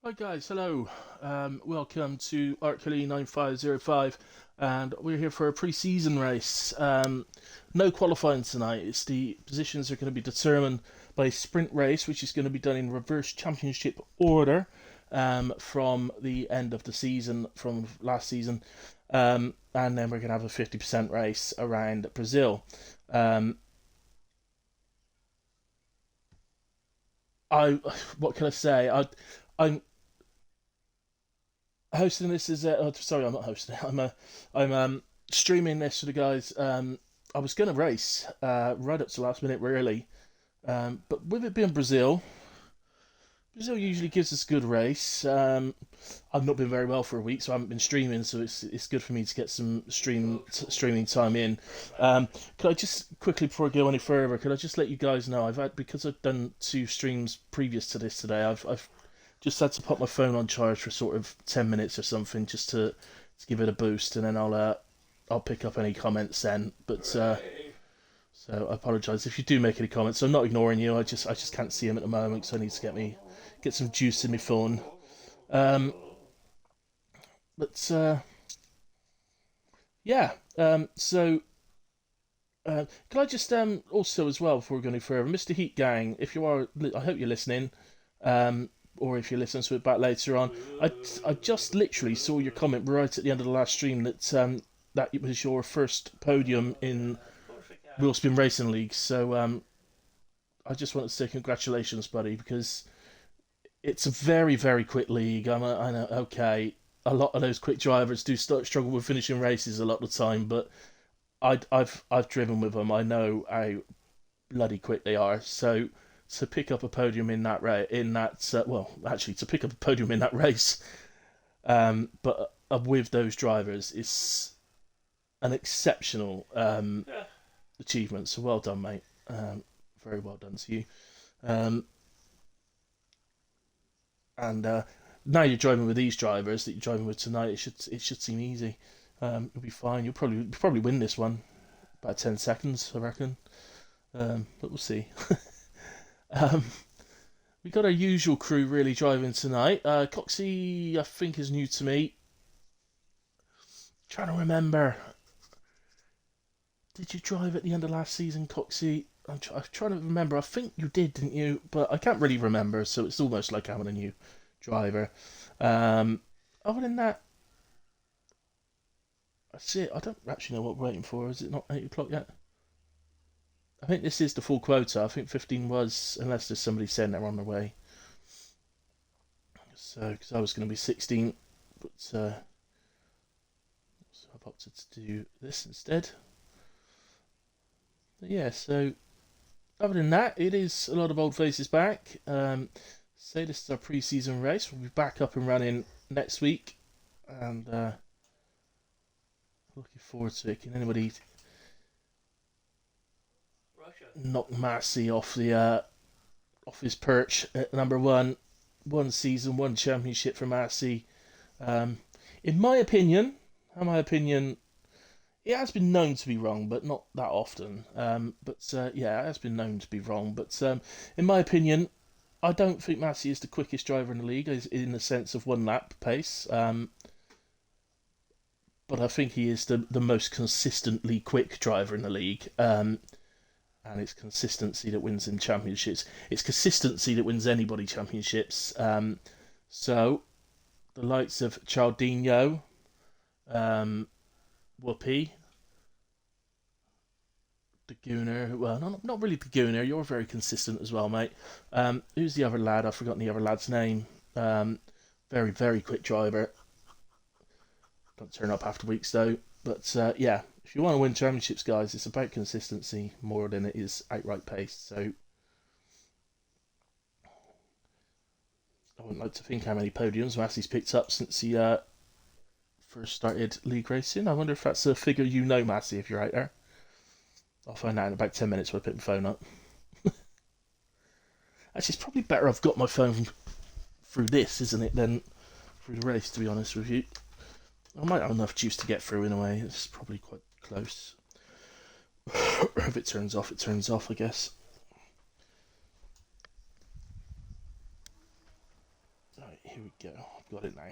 Hi guys, hello. Welcome to Arcady 9505, and we're here for a pre-season race. No qualifying tonight. It's the positions are going to be determined by a sprint race, which is going to be done in reverse championship order from the end of the season, from last season, and then we're going to have a 50% race around Brazil. Um, I what can I say? I'm hosting this is sorry, I'm not hosting it. I'm streaming this for the guys. I was going to race right up to the last minute really, but with it being Brazil usually gives us a good race. I've not been very well for a week, so I haven't been streaming, so it's good for me to get some streaming time in. Could I just quickly, before I go any further, could I just let you guys know I've had, because I've done two streams previous to this today. I've just had to put my phone on charge for sort of 10 minutes or something, just to give it a boost, and then I'll pick up any comments then. But so I apologise if you do make any comments. I'm not ignoring you. I just can't see them at the moment, so I need to get some juice in my phone. Um, but yeah. Can I just also as well before we go any further, Mr. Heat Gang, if you are, I hope you're listening. Um, or if you're listening to it back later on, I just literally saw your comment right at the end of the last stream that it was your first podium in Wheel Spin Racing League. So I just wanted to say congratulations, buddy, because it's a very quick league. I know, okay, a lot of those quick drivers do struggle with finishing races a lot of the time, but I've driven with them. I know how bloody quick they are. So to pick up a podium in that actually to pick up a podium in that race, but with those drivers is an exceptional achievement. So well done, mate. Very well done to you. Um, and Now you're driving with these drivers that you're driving with tonight. It should seem easy. You'll be fine. You'll probably win this one about 10 seconds, I reckon. But we'll see. um, we got our usual crew really driving tonight. Coxie, I think, is new to me. Trying to remember. Did you drive at the end of last season, Coxie? I'm trying to remember. I think you did, didn't you? But I can't really remember, so it's almost like having a new driver. Um, Other than that, that's it. I don't actually know what we're waiting for. Is it not 8 o'clock yet? I think this is the full quota. I think 15 was, unless there's somebody saying they're on the way. So, because I was going to be 16, but so I've opted to do this instead. But yeah, so other than that, it is a lot of old faces back. Say this is our pre-season race. We'll be back up and running next week, and looking forward to it. Can anybody knock Massey off the off his perch at number one? One season, one championship for Massey. Um, in my opinion, it has been known to be wrong, but not that often. But Yeah, it has been known to be wrong. But in my opinion, I don't think Massey is the quickest driver in the league, in the sense of one lap pace. But I think he is the most consistently quick driver in the league. And it's consistency that wins in championships. It's consistency that wins anybody championships. So the likes of Chaldinho, um, Whoopi, the Gooner. Well, not really the Gooner. You're very consistent as well, mate. Who's the other lad? I've forgotten the other lad's name. Um, very quick driver. Don't turn up after weeks though. But yeah, if you want to win championships, guys, it's about consistency more than it is outright pace. So I wouldn't like to think how many podiums Massey's picked up since he first started league racing. I wonder if that's a figure you know, Massey, if you're out there. I'll find out in about 10 minutes when I pick my phone up. Actually, it's probably better I've got my phone through this, isn't it, than through the race, to be honest with you. I might have enough juice to get through in a way. It's probably quite close. If it turns off, it turns off, I guess. Right. here we go. I've got it now.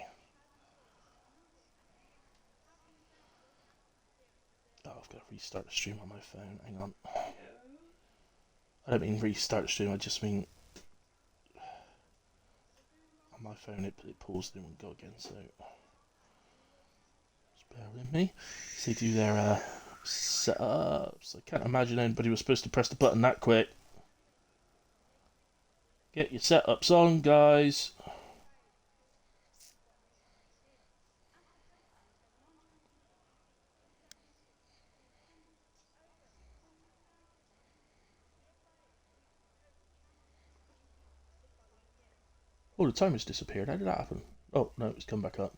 Oh, I've got to restart the stream on my phone. Hang on. I don't mean restart the stream, I just mean on my phone it paused and it won't go again, so just bear with me. So they do their setups. I can't imagine anybody was supposed to press the button that quick. Get your setups on, guys. Oh, the timer's disappeared. How did that happen? Oh, no, it's come back up.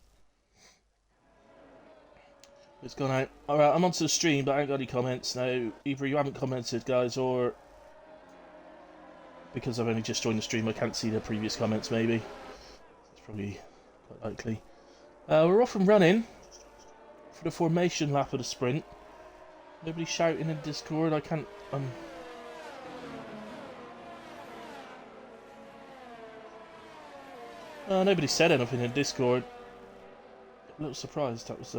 It's gone out. Alright, I'm onto the stream, but I ain't got any comments now. Either you haven't commented, guys, or because I've only just joined the stream, I can't see the previous comments, maybe. It's probably quite likely. We're off and running for the formation lap of the sprint. Nobody shouting in Discord. I can't... nobody said anything in Discord. A little surprised that was...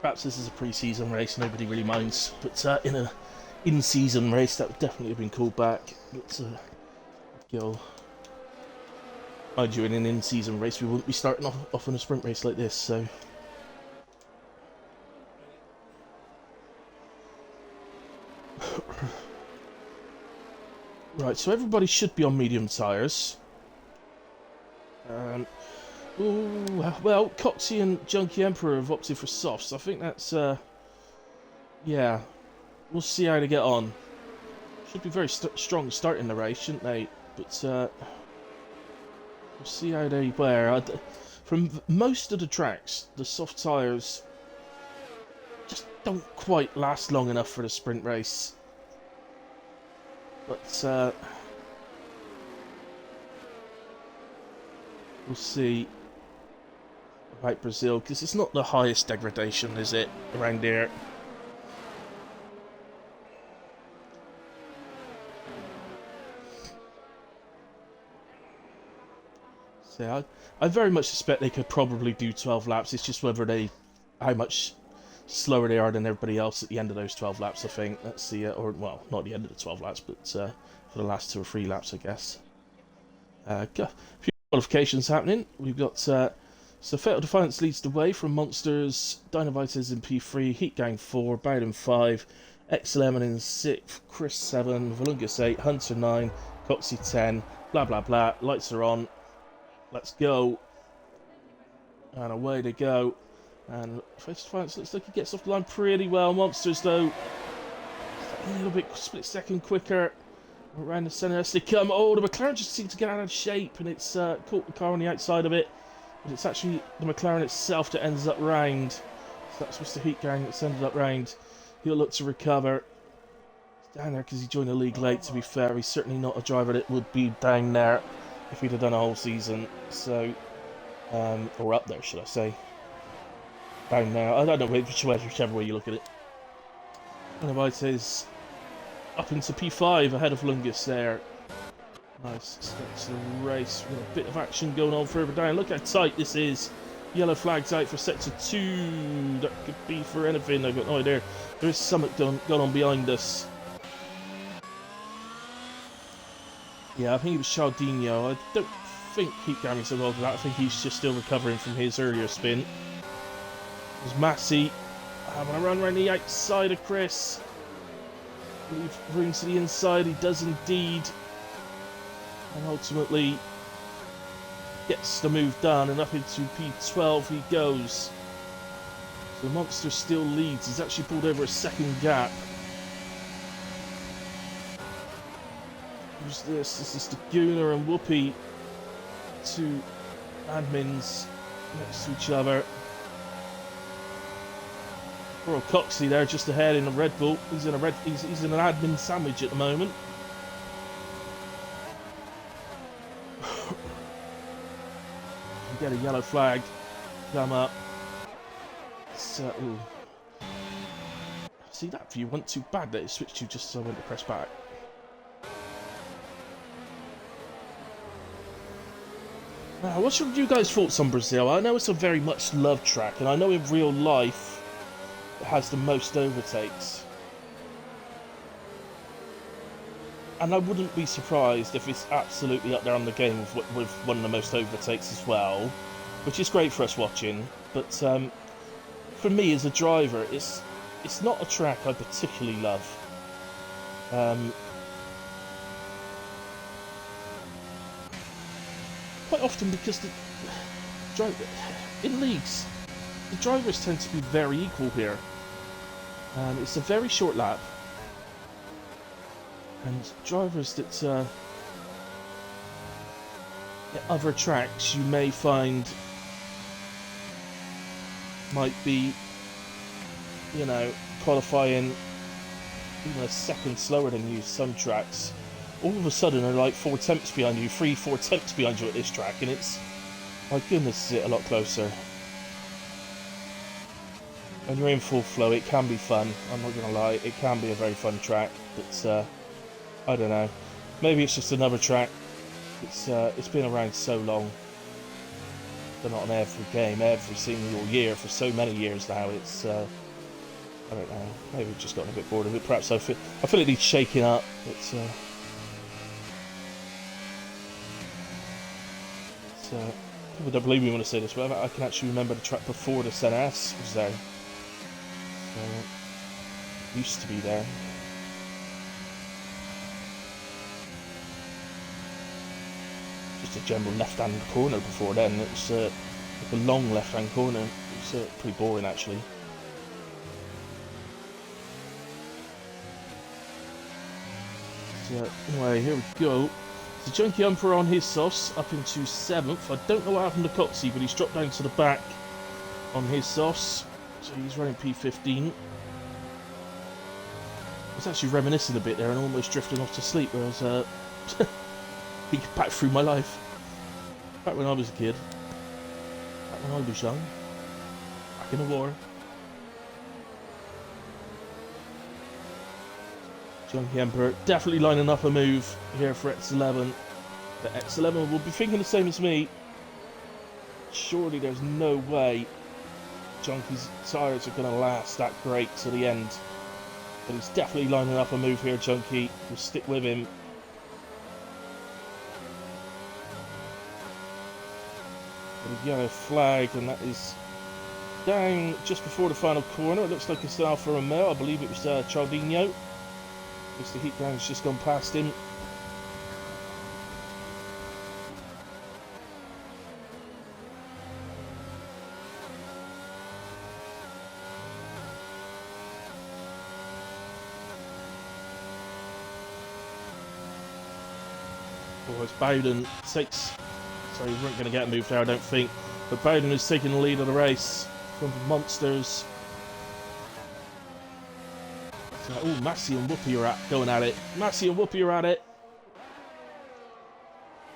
Perhaps this is a pre-season race, nobody really minds. But in a in-season race, that would definitely have been called back. Let's go. Mind you, in an in-season race, we wouldn't be starting off in a sprint race like this, so... Right, so everybody should be on medium tyres. Ooh, well, Coxie and Junkie Emperor have opted for softs. I think that's, yeah. We'll see how they get on. Should be very strong starting the race, shouldn't they? But, we'll see how they wear. From most of the tracks, the soft tyres just don't quite last long enough for the sprint race. But, we'll see about Brazil, because it's not the highest degradation, is it, around here? So I very much suspect they could probably do 12 laps. It's just whether how much slower they are than everybody else at the end of those 12 laps, I think. Let's see, or, well, not at the end of the 12 laps, but for the last 2 or 3 laps, I guess. A few qualifications happening. We've got, so Fatal Defiance leads the way from Monsters, Dynaviters in P3, Heat Gang 4, Bowden 5, XLM in 6th, Chris 7, Volungus 8, Hunter 9, Coxie 10, blah blah blah, lights are on. Let's go. And away they go. And Fatal Defiance looks like he gets off the line pretty well. Monsters, though, a little bit split-second quicker. Around the centre as they come. Oh, the McLaren just seemed to get out of shape, and it's caught the car on the outside of it. But it's actually the McLaren itself that ends up round. So that's Mr. Heat Gang that's ended up round. He'll look to recover. He's down there because he joined the league late, to be fair. He's certainly not a driver that would be down there if he'd have done a whole season. So, or up there, should I say. Down there. I don't know, whichever way you look at it. And about is up into P5 ahead of Lungus there. Nice start to the race with a bit of action going on further down. Look how tight this is. Yellow flags out for sector 2. That could be for anything. I've got no idea. There is something going on behind us. Yeah, I think it was Chaldinho. I don't think Heat Gang is involved with that. I think he's just still recovering from his earlier spin. There's Massey. I'm going to run around the outside of Chris. Leave room to the inside. He does indeed. And ultimately gets the move done, and up into P12 he goes. So the Monster still leads. He's actually pulled over a second gap. Who's this? This is the Gooner and Whoopi. 2 admins next to each other. Poor old Coxie there, just ahead in a Red Bull. He's in an admin sandwich at the moment. get a yellow flag come up. So, see, that view wasn't too bad that it switched to just as I went to press back. Now, what's you guys' thoughts on Brazil? I know it's a very much loved track, and I know in real life it has the most overtakes. And I wouldn't be surprised if it's absolutely up there on the game with one of the most overtakes as well, which is great for us watching. But for me as a driver, it's not a track I particularly love. Quite often because in leagues, the drivers tend to be very equal here. It's a very short lap. And drivers that at other tracks you may find might be, you know, qualifying even a second slower than you some tracks, all of a sudden are like 4 tenths behind you, 3-4 tenths behind you at this track, and it's, my goodness, is it a lot closer. When you're in full flow, it can be fun, I'm not gonna lie, it can be a very fun track, but I don't know. Maybe it's just another track. It's been around so long. They're not on every game, every single year for so many years now. It's I don't know. Maybe we've just gotten a bit bored of it. Perhaps I feel it needs shaking up. People don't believe me when I say this, but I can actually remember the track before the NS was there. Used to be there. Just a general left-hand corner before then. It was like a long left-hand corner. It was pretty boring actually. So anyway, here we go. So Junkie Emperor on his softs up into 7th. I don't know what happened to Coxey, but he's dropped down to the back on his softs. So he's running P15. I was actually reminiscing a bit there and almost drifting off to sleep where I was thinking back through my life. Back when I was a kid. Back when I was young. Back in the war. Junkie Emperor definitely lining up a move here for X11. The X11 will be thinking the same as me. Surely there's no way Junkie's tyres are going to last that great to the end. But he's definitely lining up a move here, Junkie. We'll stick with him. A yellow flag, and that is down just before the final corner. It looks like it's Alfa Romeo. I believe it was Chaldinho. Mr. Heatgang's just gone past him. Oh, it's Bowden takes. So we weren't going to get a move there, I don't think. But Bowden is taking the lead of the race from the Monsters. So, oh, Massey and Whoopi are going at it. Massey and Whoopi are at it.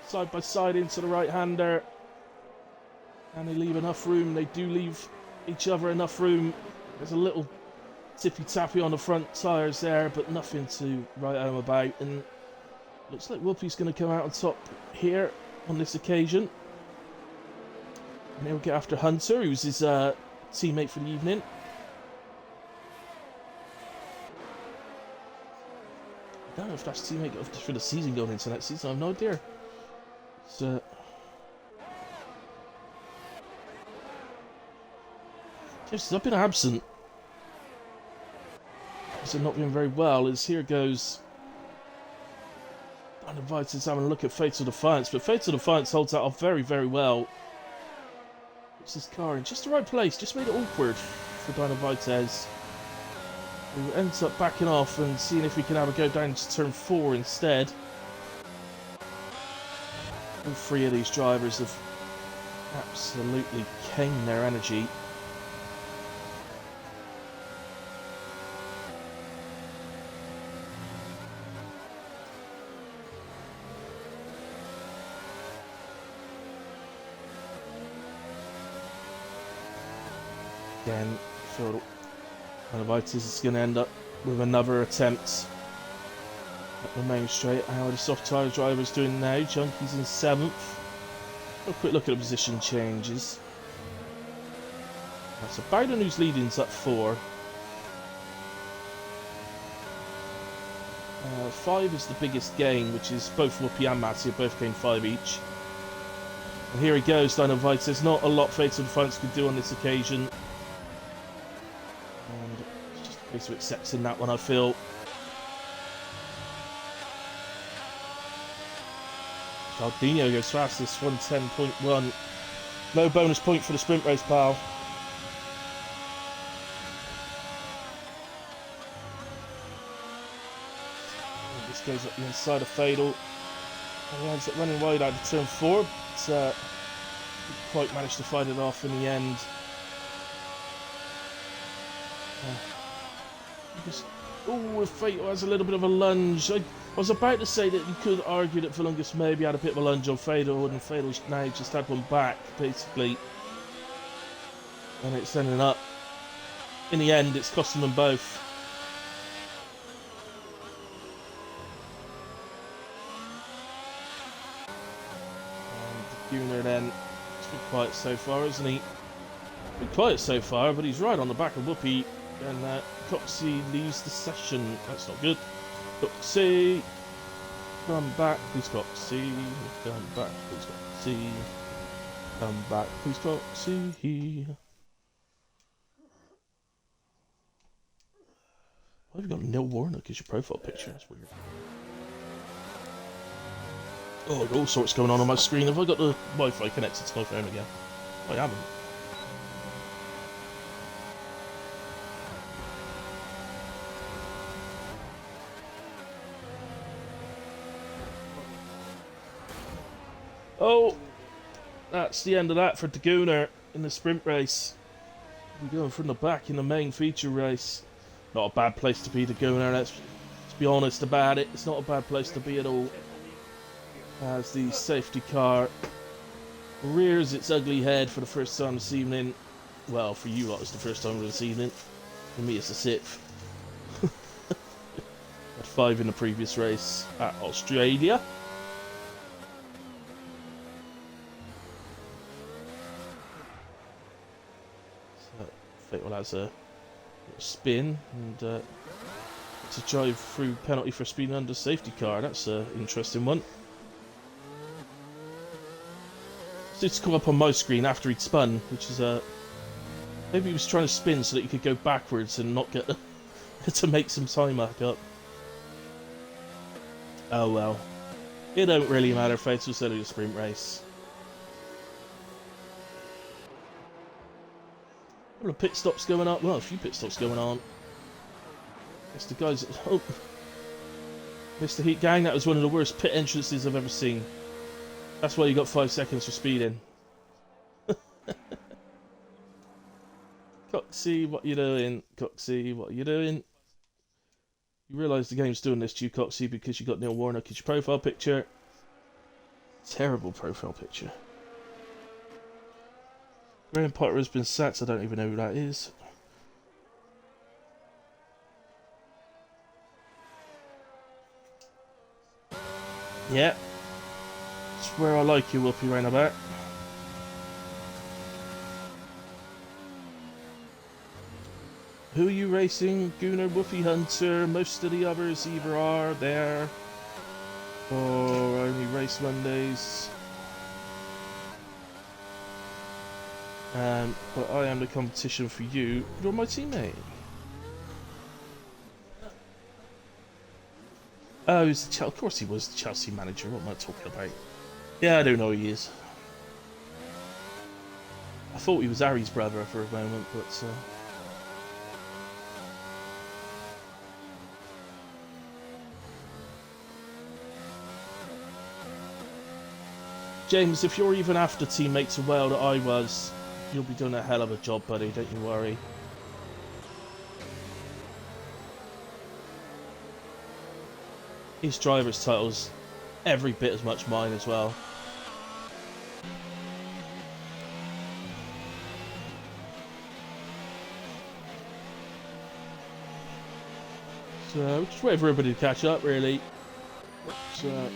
Side by side into the right-hander. And they leave enough room. They do leave each other enough room. There's a little tippy-tappy on the front tyres there, but nothing to write home about. And looks like Whoopi's going to come out on top here on this occasion. And he'll get after Hunter, who's his teammate for the evening. I don't know if that's teammate for the season going into next season. I have no idea. So, just I've been absent. So not doing very well. As here goes. Uninvited having a look at Fatal Defiance, but Fatal Defiance holds that off very, very well. Puts his car in just the right place, just made it awkward for Dino Vitez, who ends up backing off and seeing if he can have a go down to turn 4 instead. All 3 of these drivers have absolutely caned their energy. Again, feel Vitis is going to end up with another attempt at the main straight. How are the soft tyre drivers doing now? Junkie's in 7th. A quick look at the position changes. So Bowden, who's leading's at 4. 5 is the biggest gain, which is both Whoopi and Matty have both gained 5 each. And here he goes, Dino Vites. There's not a lot Fatal Defiance could do on this occasion. And it's just a case of accepting that one, I feel. Chaldino goes fastest, 110.1. No bonus point for the sprint race, pal. This goes up the inside of Fatal. And he ends up running wide out of turn 4. But didn't quite managed to fight it off in the end. Oh, if Fatal has a little bit of a lunge. I was about to say that you could argue that Volungus maybe had a bit of a lunge on Fatal, and Fatal's now just had one back, basically. And it's ending up, in the end, it's costing them both. And Gunnar then, it's been quiet so far, isn't he? Been quiet so far, but he's right on the back of Whoopi. And Coxie leaves the session. That's not good. Coxie, come back, please, Coxie. Come back, please, Coxie. Come back, please, Coxie. Why have you got Neil Warnock as your profile picture? That's weird. Oh, I've got all sorts going on my screen. Have I got the Wi-Fi connected to my phone again? I haven't. Oh, that's the end of that for Daguna in the sprint race. We're going from the back in the main feature race. Not a bad place to be, Daguna. Let's be honest about it. It's not a bad place to be at all. As the safety car rears its ugly head for the first time this evening. Well, for you lot, it's the first time this evening. For me, it's the 6th. Had 5 in the previous race at Australia. Fatal has a spin and to drive through penalty for speeding under safety car. That's an interesting one. So it's come up on my screen after he'd spun, which is maybe he was trying to spin so that he could go backwards and not get to make some time back up. Oh well, it don't really matter. Fatal said it was a sprint race. A couple of pit stops going on. Well, a few pit stops going on. It's the guys. Oh, Mr. Heat Gang, that was one of the worst pit entrances I've ever seen. That's why you got 5 seconds for speeding. Coxie, what you doing? Coxie, what are you doing? You realise the game's doing this to you, Coxie, because you got Neil Warnock as your profile picture. Terrible profile picture. Graham Potter has been sacked. I don't even know who that is. Yeah. That's where I like you, Whoopi Roundabout. Who are you racing? Gunnar, Whoopi Hunter. Most of the others either are there or only race Mondays. But I am the competition for you. You're my teammate. Oh, of course he was the Chelsea manager. What am I talking about? Yeah, I don't know who he is. I thought he was Harry's brother for a moment, but... James, if you're even after teammates as well that I was, you'll be doing a hell of a job, buddy, don't you worry. His driver's title's every bit as much mine as well. So just wait for everybody to catch up, really. Well,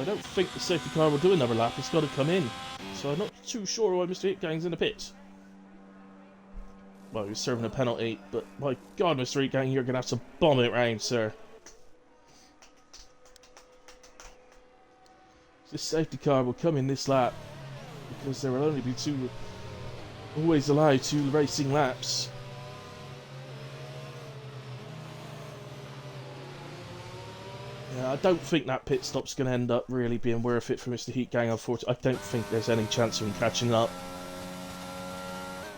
I don't think the safety car will do another lap. It's got to come in. So I'm not too sure why Mr. Hitgang's in the pit. Well, he's serving a penalty, but my God, Mr. Hitgang, you're going to have to bomb it round, sir. This safety car will come in this lap because there will only be always allow 2 racing laps. Yeah, I don't think that pit stop's going to end up really being worth it for Mr. Heatgang, unfortunately. I don't think there's any chance of him catching up.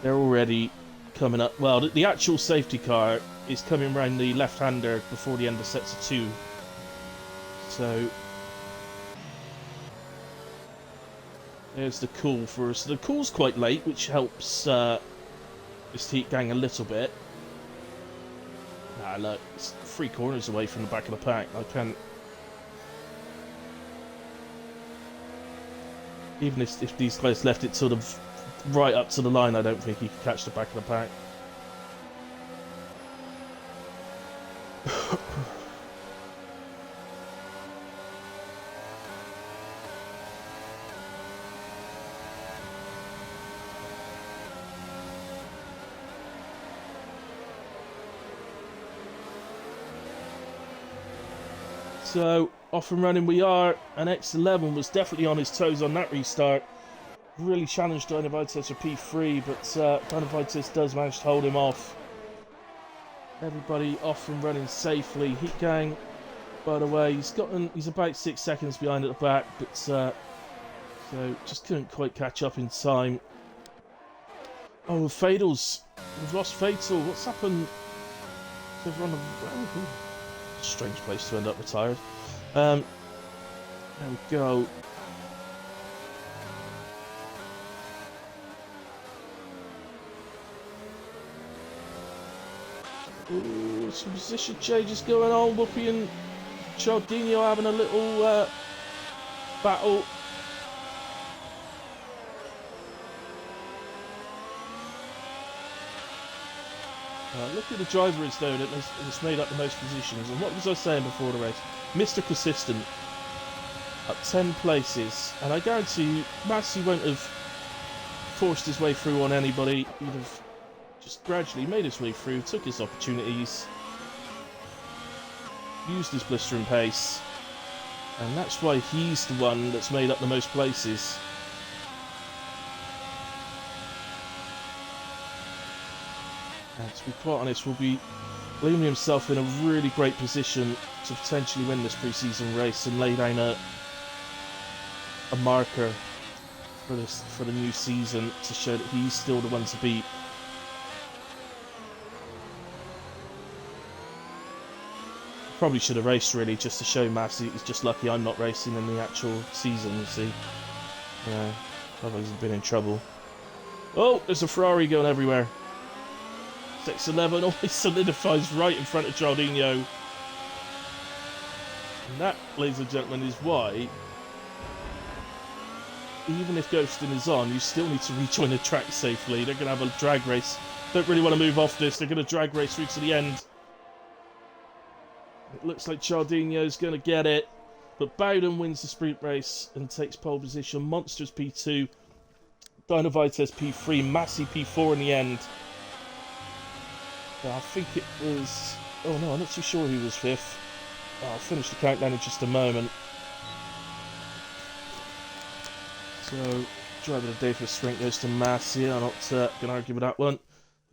They're already coming up. Well, the actual safety car is coming round the left-hander before the end of sets of 2. So there's the call for us. The call's quite late, which helps Mr. Heatgang a little bit. Nah, look, it's 3 corners away from the back of the pack. I can't... Even if these guys left it sort of right up to the line, I don't think he could catch the back of the pack. So, off and running we are, and X11 was definitely on his toes on that restart. Really challenged Dynavites for P3, but Dynavites does manage to hold him off. Everybody off and running safely. Heatgang, by the way, he's about 6 seconds behind at the back, but so just couldn't quite catch up in time. Oh, Fadal's. We've lost Fatal. What's happened? Strange place to end up retired. There we go. Ooh, some position changes going on. Whoopi and Chaldinho having a little battle. Look at the driver it's though that's made up the most positions. And what was I saying before the race? Mr. Consistent up 10 places, and I guarantee you, Massey won't have forced his way through on anybody. He'd have just gradually made his way through, took his opportunities, used his blistering pace, and that's why he's the one that's made up the most places. And to be quite honest, will be leaving himself in a really great position to potentially win this pre-season race and lay down a marker for the new season to show that he's still the one to beat. Probably should have raced really just to show Massey. He's just lucky I'm not racing in the actual season, you see. Yeah, otherwise he's been in trouble. Oh, there's a Ferrari going everywhere. 611 always solidifies right in front of Chaldinho. And that, ladies and gentlemen, is why, even if ghosting is on, you still need to rejoin the track safely. They're going to have a drag race. Don't really want to move off this. They're going to drag race through to the end. It looks like Chaldinho's going to get it. But Bowden wins the sprint race and takes pole position. Monsters P2. Dynavites P3. Massey P4 in the end. I think it was... Oh no, I'm not too sure who was 5th. I'll finish the countdown in just a moment. So, driver of the day for a sprint goes to Massey. I'm not going to argue with that one.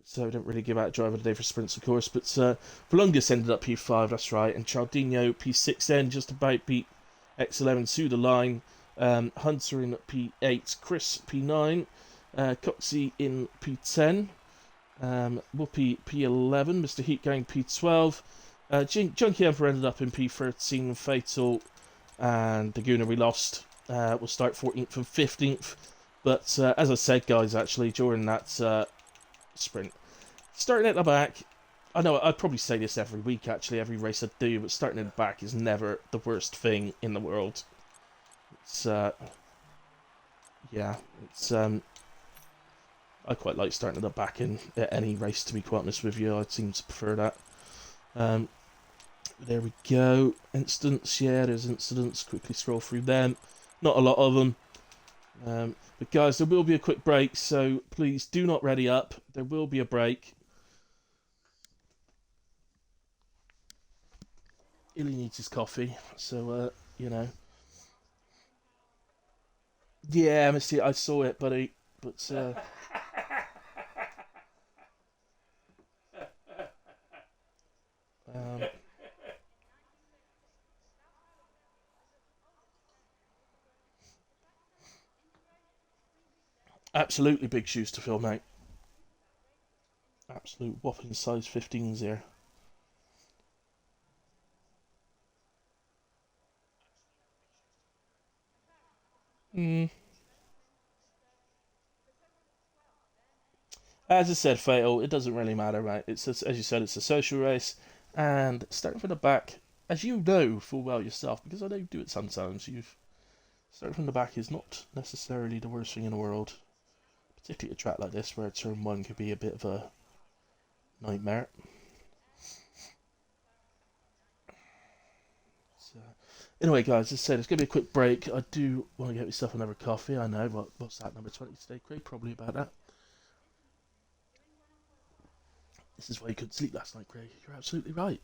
So, we don't really give out driver of the day for sprints, of course. But Volungus ended up P5, that's right. And Chaldinho P6 then, just about beat X11 to the line. Hunter in P8, Chris P9, Coxey in P10. Whoopi P11, Mr. Heatgang P12, Junkie Emperor ended up in P13, Fatal and Daguna we lost. We'll start 14th and 15th, but as I said, guys, actually during that sprint, starting at the back, I know I'd probably say this every week, actually, every race I do, but starting at the back is never the worst thing in the world. It's yeah, it's I quite like starting at the back in any race, to be quite honest with you. I seem to prefer that. Um, there we go. Incidents, yeah, there's incidents. Quickly scroll through them. Not a lot of them. But guys, there will be a quick break, so please do not ready up. There will be a break. Illy needs his coffee, so you know. Yeah, Misty, I saw it, buddy. But um, absolutely big shoes to fill, mate. Absolute whopping size 15s here. Mm. As I said, Fatal, it doesn't really matter, mate. As you said, it's a social race, and starting from the back, as you know full well yourself, because I know you do it sometimes. You've starting from the back is not necessarily the worst thing in the world, particularly a track like this where turn one could be a bit of a nightmare. So, anyway, guys, as I said, it's going to be a quick break. I do want to get myself another coffee. I know. What's that, number 20 today, Craig? Probably about that. This is why you couldn't sleep last night, Craig. You're absolutely right.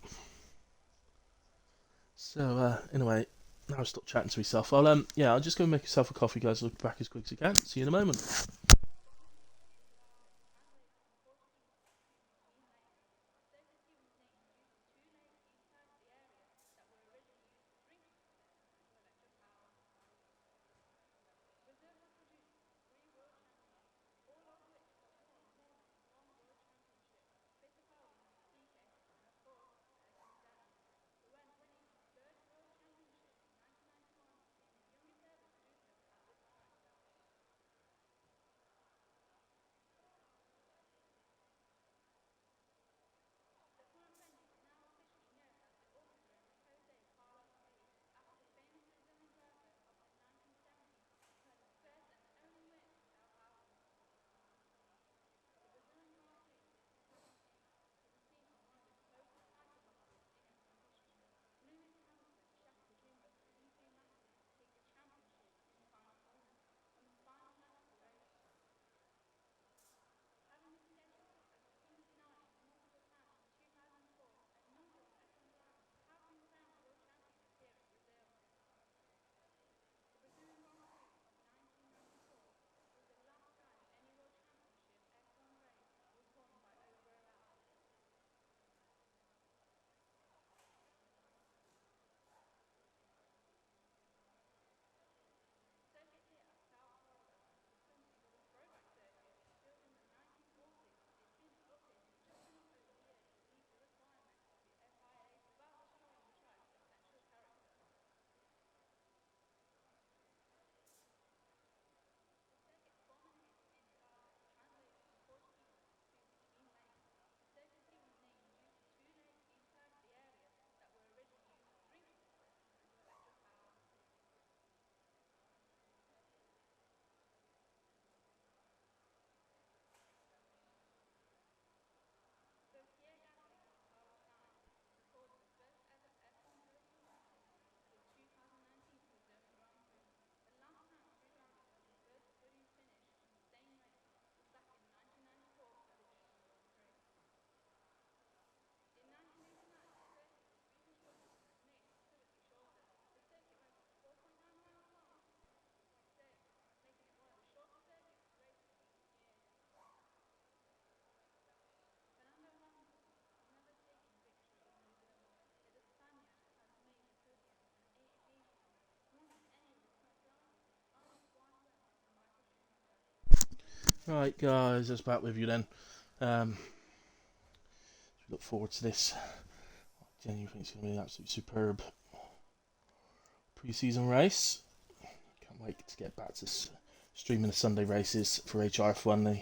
So, anyway, now I've stopped chatting to myself. I'll just go make myself a coffee, guys. I'll be back as quick as I can. See you in a moment. Right, guys, just back with you then. Um, look forward to this. Genuinely think it's going to be an absolutely superb pre-season race. Can't wait to get back to streaming the Sunday races for HRF1. The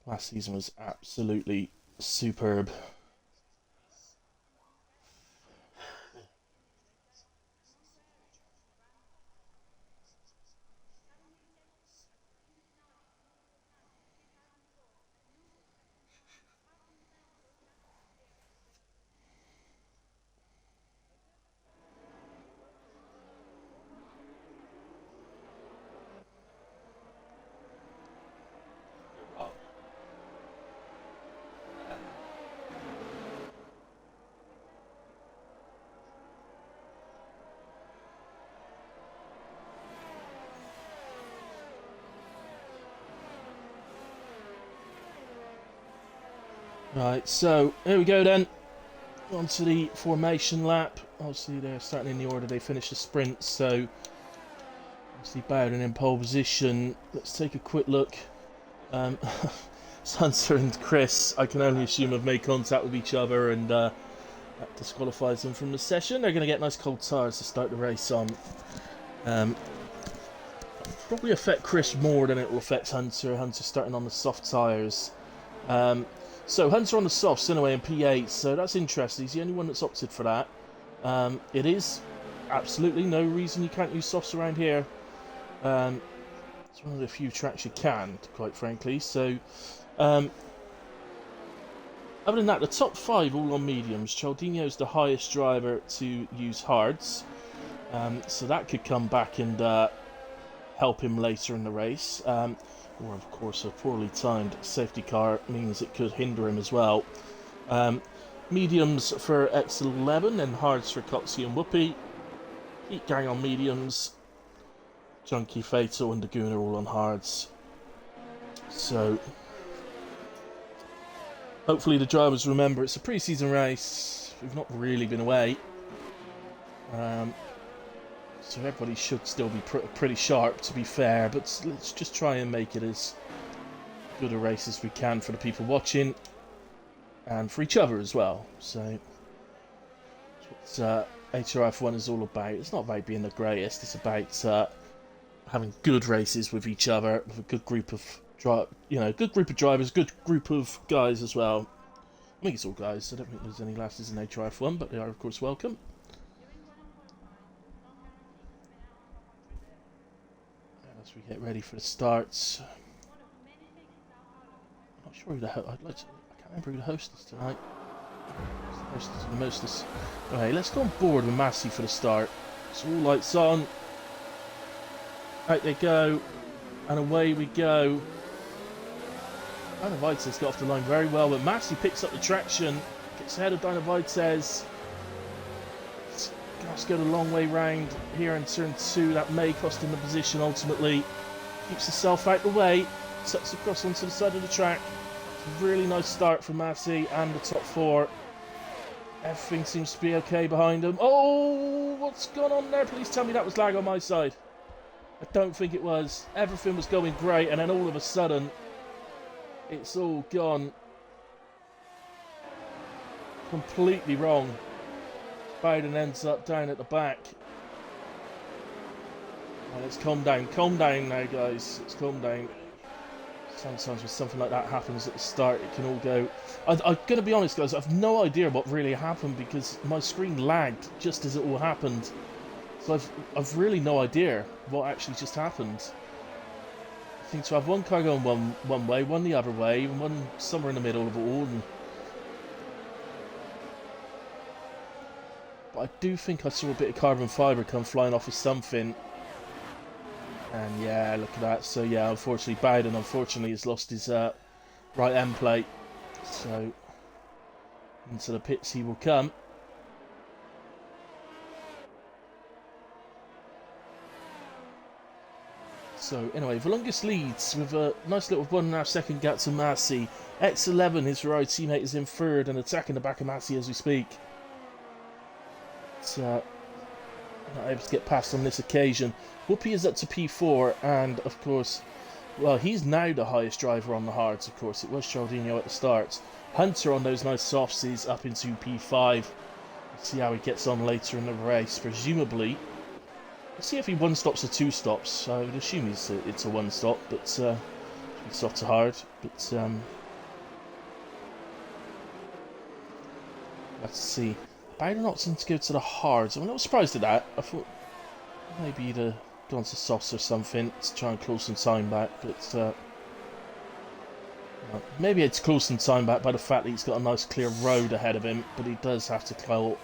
last season was absolutely superb. Right, so here we go then. On to the formation lap. Obviously they're starting in the order they finished the sprint, so obviously Bowden in pole position. Let's take a quick look. Hunter and Chris, I can only assume, have made contact with each other, and that disqualifies them from the session. They're going to get nice cold tyres to start the race on. Probably affect Chris more than it will affect Hunter. Hunter starting on the soft tyres. So Hunter on the softs anyway in P8, so that's interesting. He's the only one that's opted for that. It is absolutely no reason you can't use softs around here. It's one of the few tracks you can, quite frankly. So, other than that, the top 5 all on mediums. Cialdino's the highest driver to use hards, so that could come back and help him later in the race. Or, of course, a poorly timed safety car means it could hinder him as well. Mediums for X11 and hards for Coxie and Whoopi. Heat Gang on mediums. Junkie, Fatal and Daguna all on hards. So, hopefully the drivers remember it's a pre-season race. We've not really been away. So everybody should still be pretty sharp, to be fair, but let's just try and make it as good a race as we can for the people watching and for each other as well. So that's what HRF1 is all about. It's not about being the greatest, it's about having good races with each other, with a good group of good group of drivers, good group of guys as well. I think it's all guys. I don't think there's any lasses in HRF1, but they are of course welcome. As we get ready for the starts, I'm not sure who the I can't remember who the host is tonight. The host is the mostest. Okay, let's go on board with Massey for the start. So all lights on. Out they go, and away we go. Dynavites got off the line very well, but Massey picks up the traction, gets ahead of Dynavites. Gas go the long way round here in turn 2. That may cost him the position ultimately. Keeps himself out the way, sets across onto the side of the track. It's a really nice start for Massey and the top 4. Everything seems to be okay behind him. Oh, what's gone on there? Please tell me that was lag on my side. I don't think it was. Everything was going great, and then all of a sudden, it's all gone completely wrong. Bowden ends up down at the back. Well, let's calm down now, guys. Let's calm down. Sometimes when something like that happens at the start, it can all go. I'm going to be honest, guys, I've no idea what really happened because my screen lagged just as it all happened. So I've really no idea what actually just happened. I think to have one car going one way, one the other way, and one somewhere in the middle of it all. But I do think I saw a bit of carbon fibre come flying off of something. And yeah, look at that. So yeah, unfortunately, Bowden has lost his right end plate. So into the pits he will come. So anyway, Volungus leads with a nice little 1.5 second gap to Massey. X11, his Ferrari teammate, is in third and attacking the back of Massey as we speak. Not able to get past on this occasion. Whoopi is up to P4, and of course, well, he's now the highest driver on the hards. Of course, it was Cialdino at the start. Hunter on those nice softs is up into P5. Let's see how he gets on later in the race. Presumably, let's see if he one stops or two stops. I would assume it's a one stop, but soft to hard. But let's see. Bowden opting to go to the hards. I'm not surprised at that. I thought maybe he'd gone to softs or something to try and close some time back, but maybe it's close some time back by the fact that he's got a nice clear road ahead of him, but he does have to claw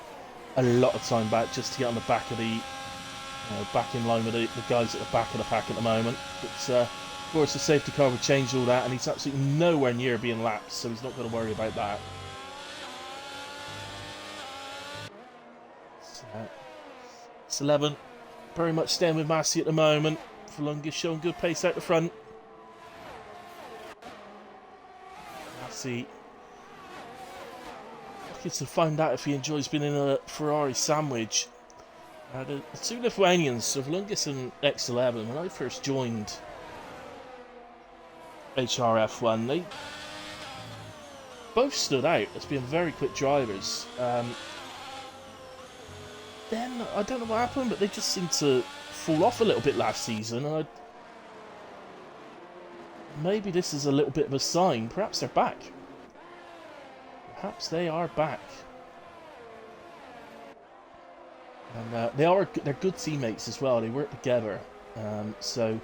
a lot of time back just to get on the back of the back in line with the guys at the back of the pack at the moment. But of course the safety car would change all that, and he's absolutely nowhere near being lapped, so he's not going to worry about that. It's 11, very much staying with Massey at the moment. Volungus showing good pace out the front. Massey Looking to find out if he enjoys being in a Ferrari sandwich. The two Lithuanians, so Vlungus and X11, when I first joined HRF1, they both stood out as being very quick drivers. Then, I don't know what happened, but they just seemed to fall off a little bit last season. And maybe this is a little bit of a sign. Perhaps they're back. Perhaps they are back. And they're good teammates as well. They work together. So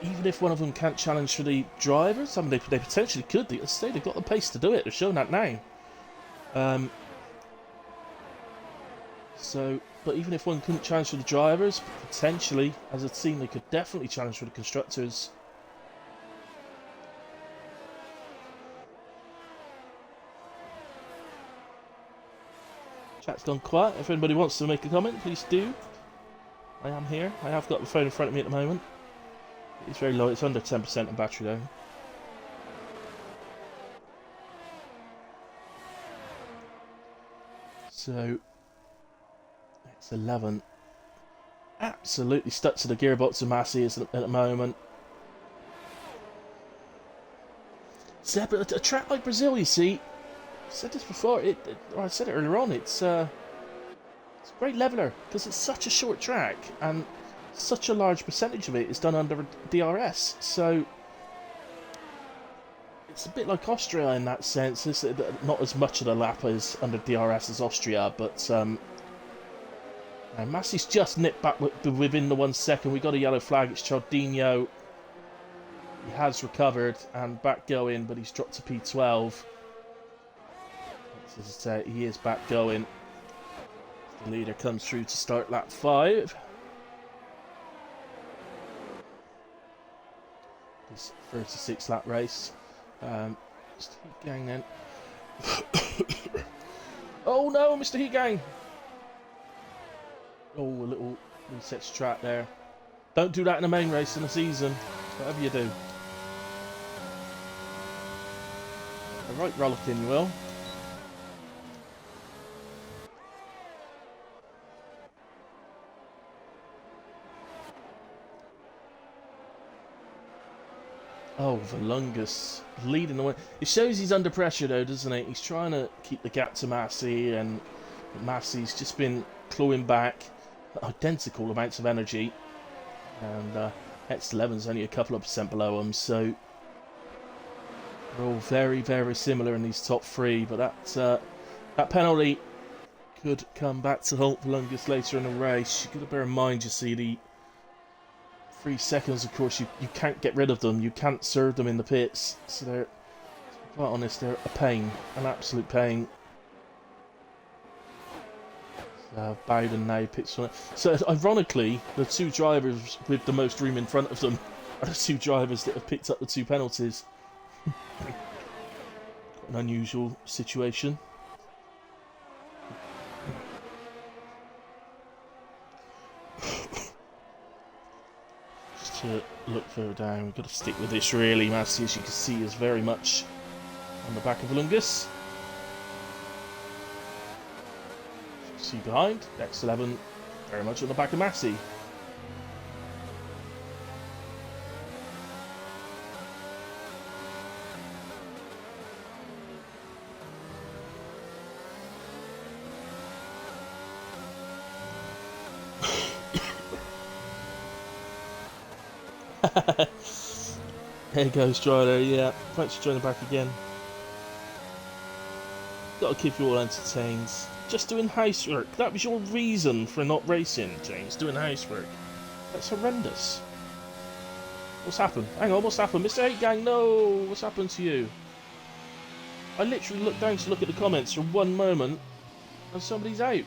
even if one of them can't challenge for the drivers, I mean, they potentially could. They've got the pace to do it. They're showing that now. But even if one couldn't challenge for the drivers, potentially as a team, they could definitely challenge for the constructors. Chat's gone quiet. If anybody wants to make a comment, please do. I am here. I have got the phone in front of me at the moment. It's very low. It's under 10% of battery though. So, X11 absolutely stuck to the gearbox of Massey at the moment. So, but a track like Brazil, you see, I said this before, I said it earlier on, it's a great leveler because it's such a short track and such a large percentage of it is done under DRS. So it's a bit like Austria in that sense. It's not as much of the lap as under DRS as Austria, but Massey's just nipped back within the 1 second. We got a yellow flag. It's Chardinho. He has recovered and back going, but he's dropped to P12. As I say, he is back going. The leader comes through to start lap 5. This 36 lap race. Mr. Heat Gang then. Oh no, Mr. Heat Gang! Oh, a little resets track there. Don't do that in the main race in the season. Whatever you do. A right rollicking, you will. Oh, Vlungus leading the way. It shows he's under pressure though, doesn't it? He's trying to keep the gap to Massey, and Massey's just been clawing back identical amounts of energy. And X11's only a couple of percent below him, so they're all very, very similar in these top three. But that penalty could come back to haunt Vlungus later in the race. You've got to bear in mind, you see, the 3 seconds, of course, you can't get rid of them. You can't serve them in the pits. So they're, to be quite honest, they're a pain. An absolute pain. So Bowden now pits on it. So ironically, the two drivers with the most room in front of them are the two drivers that have picked up the 2 penalties. Quite an unusual situation. To look further down, we've got to stick with this really. Massey, as you can see, is very much on the back of Vlungus. See behind, X11 very much on the back of Massey. There goes Strider, yeah. Thanks for joining back again. Got to keep you all entertained. Just doing housework. That was your reason for not racing, James. Doing housework. That's horrendous. What's happened? Hang on, what's happened? Mr. Hate Gang, no! What's happened to you? I literally looked down to look at the comments for one moment and somebody's out.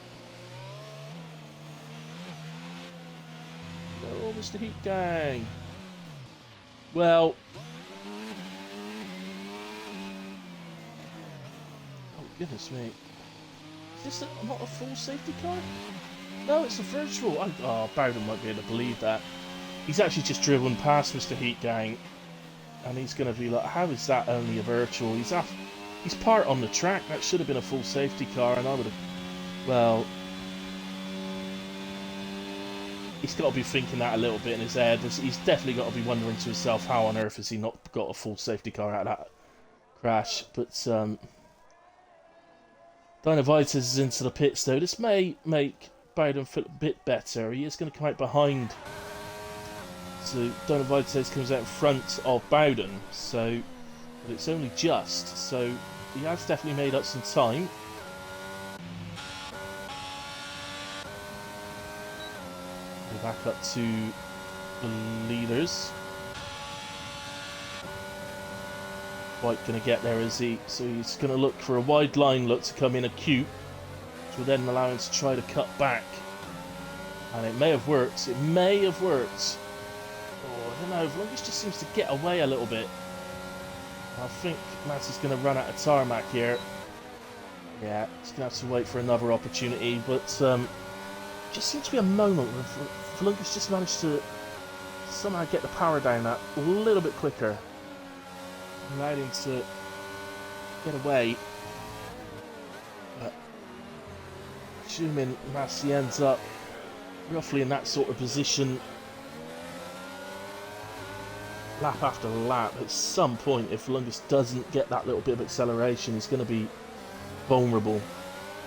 No, Mr. Heat Gang. Well, oh goodness me, is this not a full safety car? No, it's a virtual. Oh, Bowden won't be able to believe that. He's actually just driven past Mr. Heat Gang, and he's going to be like, how is that only a virtual? He's He's part on the track. That should have been a full safety car, and I would have... Well, he's got to be thinking that a little bit in his head. He's definitely got to be wondering to himself, how on earth has he not got a full safety car out of that crash? But Dinovites is into the pits, though. This may make Bowden feel a bit better. He is going to come out behind. So Dinovites comes out in front of Bowden. So, but it's only just. So he has definitely made up some time. We're back up to the leaders. Quite going to get there, is he? So he's going to look for a wide line look to come in acute, which will then allow him to try to cut back. And it may have worked. It may have worked. Oh, I don't know. Vlongus just seems to get away a little bit. I think Matt's going to run out of tarmac here. Yeah, he's going to have to wait for another opportunity. But just seems to be a moment where Vlongus just managed to somehow get the power down that a little bit quicker. Allowed him to get away. But assuming Massey ends up roughly in that sort of position lap after lap, at some point, if Lungus doesn't get that little bit of acceleration, he's going to be vulnerable.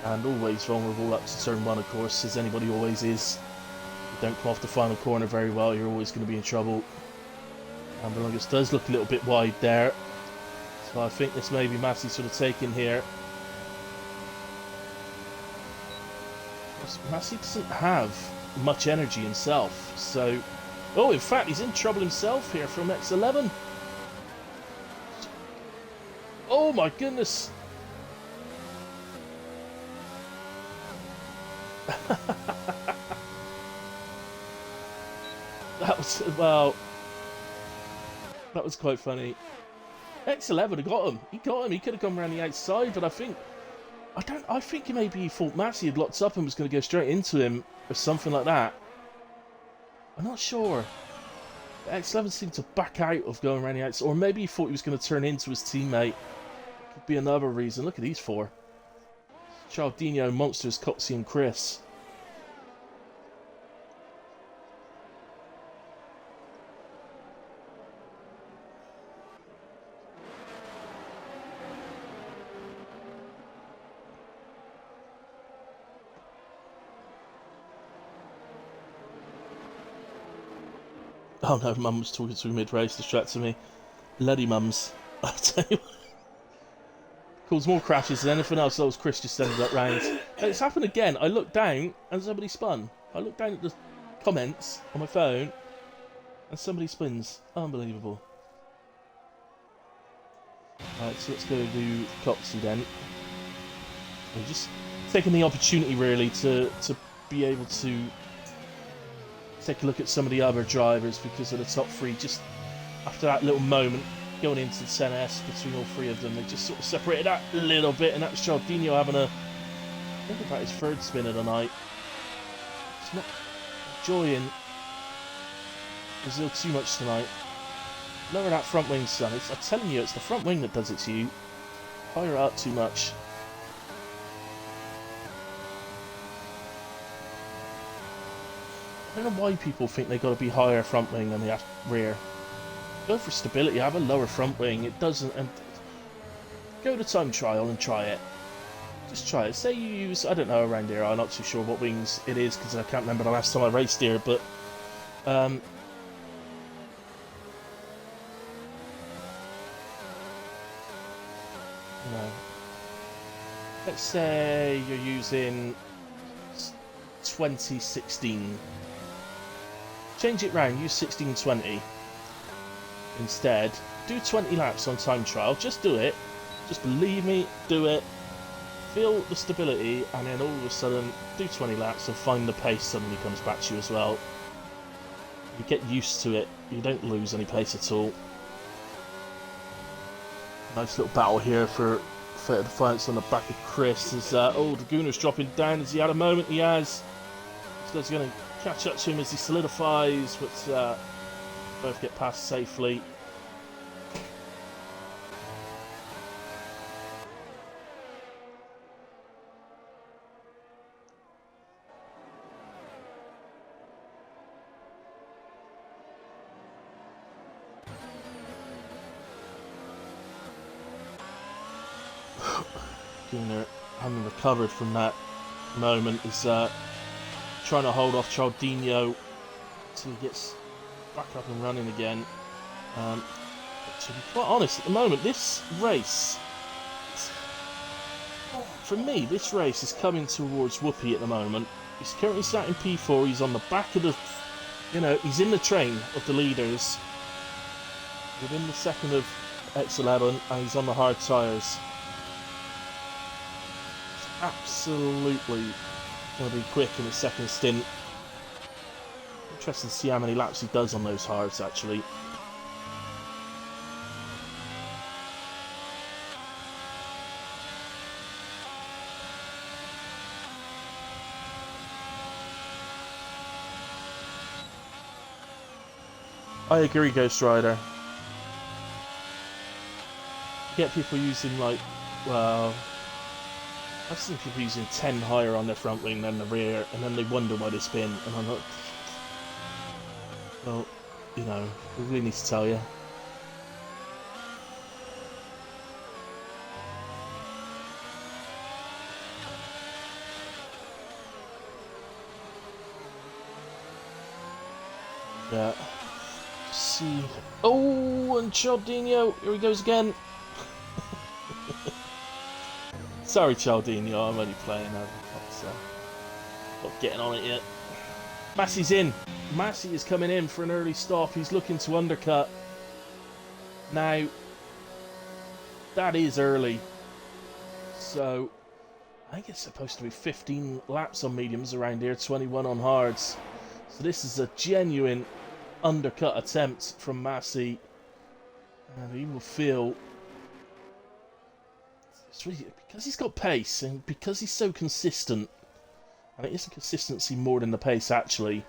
And always vulnerable up to turn 1, of course, as anybody always is. If you don't come off the final corner very well, you're always going to be in trouble. And Lungus does look a little bit wide there. So I think this may be Massey sort of taking here. Massey doesn't have much energy himself, so... Oh, in fact, he's in trouble himself here from X11. Oh my goodness! That was, well... That was quite funny. X11 had got him. He got him. He could have gone around the outside, but I think maybe he thought Massey had locked up and was going to go straight into him or something like that. I'm not sure. X11 seemed to back out of going around the outside, or maybe he thought he was going to turn into his teammate. Could be another reason. Look at these four: Chaldino, Monsters, Coxie, and Chris. Oh no, Mum was talking to me mid-race, distracting me. Bloody mums. I'll tell you what. Caused more crashes than anything else, that was Chris just ended up round. And it's happened again. I looked down and somebody spun. I looked down at the comments on my phone and somebody spins. Unbelievable. Right, so let's go to Coxie then. We're just taking the opportunity really to be able to take a look at some of the other drivers because of the top three. Just after that little moment going into the 10S between all three of them, they just sort of separated out a little bit, and that's Chaldino having I think about his third spin of the night. It's not enjoying Brazil too much tonight. Lower that front wing, son. I'm telling you, it's the front wing that does it to you. Higher it up too much. I don't know why people think they've got to be higher front wing than they have rear. Go for stability, have a lower front wing. It doesn't, and go to time trial and try it. Just try it. Say you use, I don't know, around here, I'm not too sure what wings it is because I can't remember the last time I raced here, but no. Let's say you're using 2016. Change it round, use 1620 instead. Do 20 laps on time trial, just do it. Just believe me, do it. Feel the stability, and then all of a sudden, do 20 laps and find the pace suddenly comes back to you as well. You get used to it, you don't lose any pace at all. Nice little battle here for Fair Defiance on the back of Chris. As oh, Draguner's dropping down. Has he had a moment? He has. He's going to catch up to him as he solidifies, but both get past safely. Skinner, having recovered from that moment, is trying to hold off Cialdino until he gets back up and running again. To be quite honest, at the moment, this race, for me, this race is coming towards Whoopi at the moment. He's currently sat in P4, he's on the back of the, he's in the train of the leaders, within the second of X11, and he's on the hard tyres. It's absolutely going to be quick in his second stint. Interesting to see how many laps he does on those hards, actually. I agree, Ghost Rider. You get people using, like, well, I've seen people using 10 higher on their front wing than the rear, and then they wonder why they spin, and I'm like, well, we really need to tell you. Yeah. See. Oh, and Cialdino, here he goes again. Sorry, Cialdino, I'm only playing. I'm not getting on it yet. Massey's in. Massey is coming in for an early stop. He's looking to undercut. Now, that is early. So, I think it's supposed to be 15 laps on mediums around here, 21 on hards. So this is a genuine undercut attempt from Massey, and he will feel, it's really, because he's got pace and because he's so consistent, and it isn't consistency more than the pace actually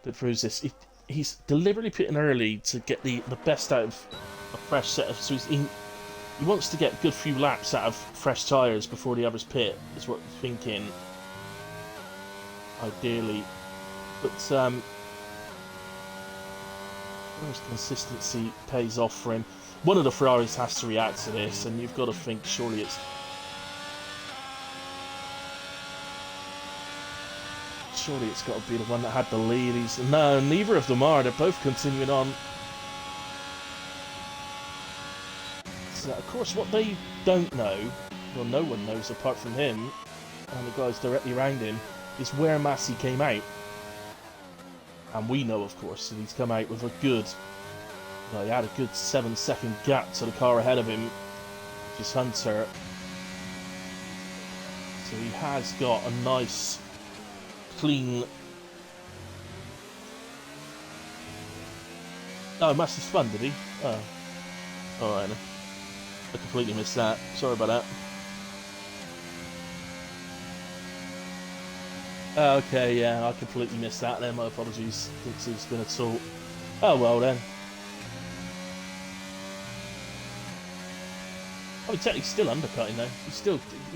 that proves this. He's deliberately pitting early to get the best out of a fresh set of, so he wants to get a good few laps out of fresh tyres before the others pit, is what he's thinking, ideally. But consistency pays off for him. One of the Ferraris has to react to this, and you've got to think surely it's got to be the one that had the lead. No, neither of them are. They're both continuing on. So, of course, what they don't know, well, no one knows apart from him and the guys directly around him, is where Massey came out. And we know, of course, that he's come out with a good, well, he had a good 7-second gap to the car ahead of him, which is Hunter. So he has got a nice, clean... Oh, Massey's spun, did he? Oh. Alright then. I completely missed that. Sorry about that. Okay, yeah, I completely missed that then. My apologies. Didn't see spin at all. Oh well then. I mean, technically still undercutting though. He's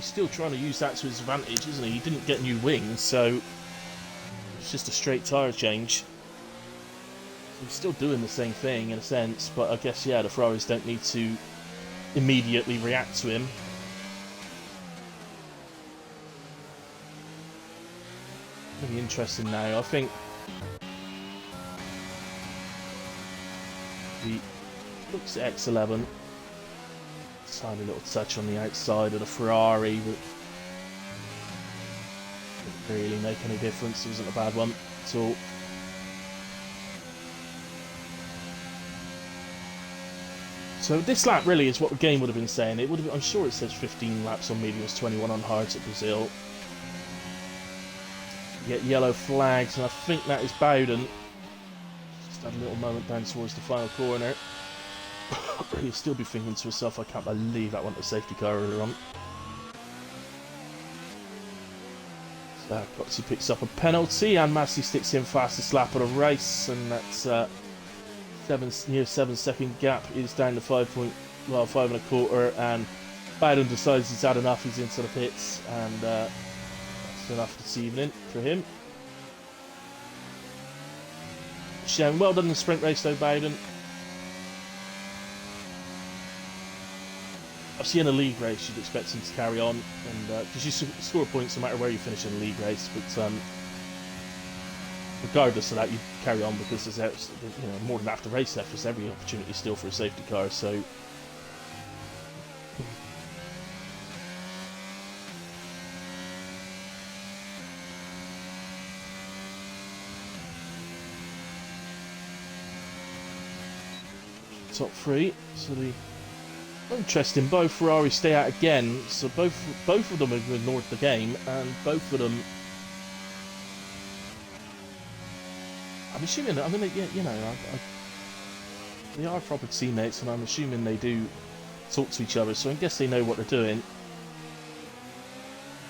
still trying to use that to his advantage, isn't he? He didn't get new wings, so it's just a straight tyre change. So he's still doing the same thing in a sense, but I guess yeah, the Ferraris don't need to immediately react to him. Really interesting now. I think he looks at X11. Tiny little touch on the outside of the Ferrari, but didn't really make any difference. It wasn't a bad one at all. So this lap really is what the game would have been saying. It would have. I'm sure it says 15 laps on mediums, 21 on hards at Brazil. You get yellow flags, and I think that is Bowden. Just had a little moment down towards the final corner. He'll still be thinking to himself, I can't believe that went to safety car earlier on. So Coxey picks up a penalty, and Massey sticks in fastest lap of the race, and that's near 7-second gap is down to 5 1/4, and Bowden decides he's had enough. He's into the pits, and that's enough this evening for him. Well done in the sprint race though, Bowden. obviously in a league race you'd expect him to carry on, and because you score points no matter where you finish in a league race, but regardless of that, you carry on because there's more than half the race left. There's every opportunity still for a safety car, so. Top three, so the interesting. Both Ferraris stay out again, so both of them have ignored the game, and both of them. I'm assuming that they are proper teammates, and I'm assuming they do talk to each other. So I guess they know what they're doing.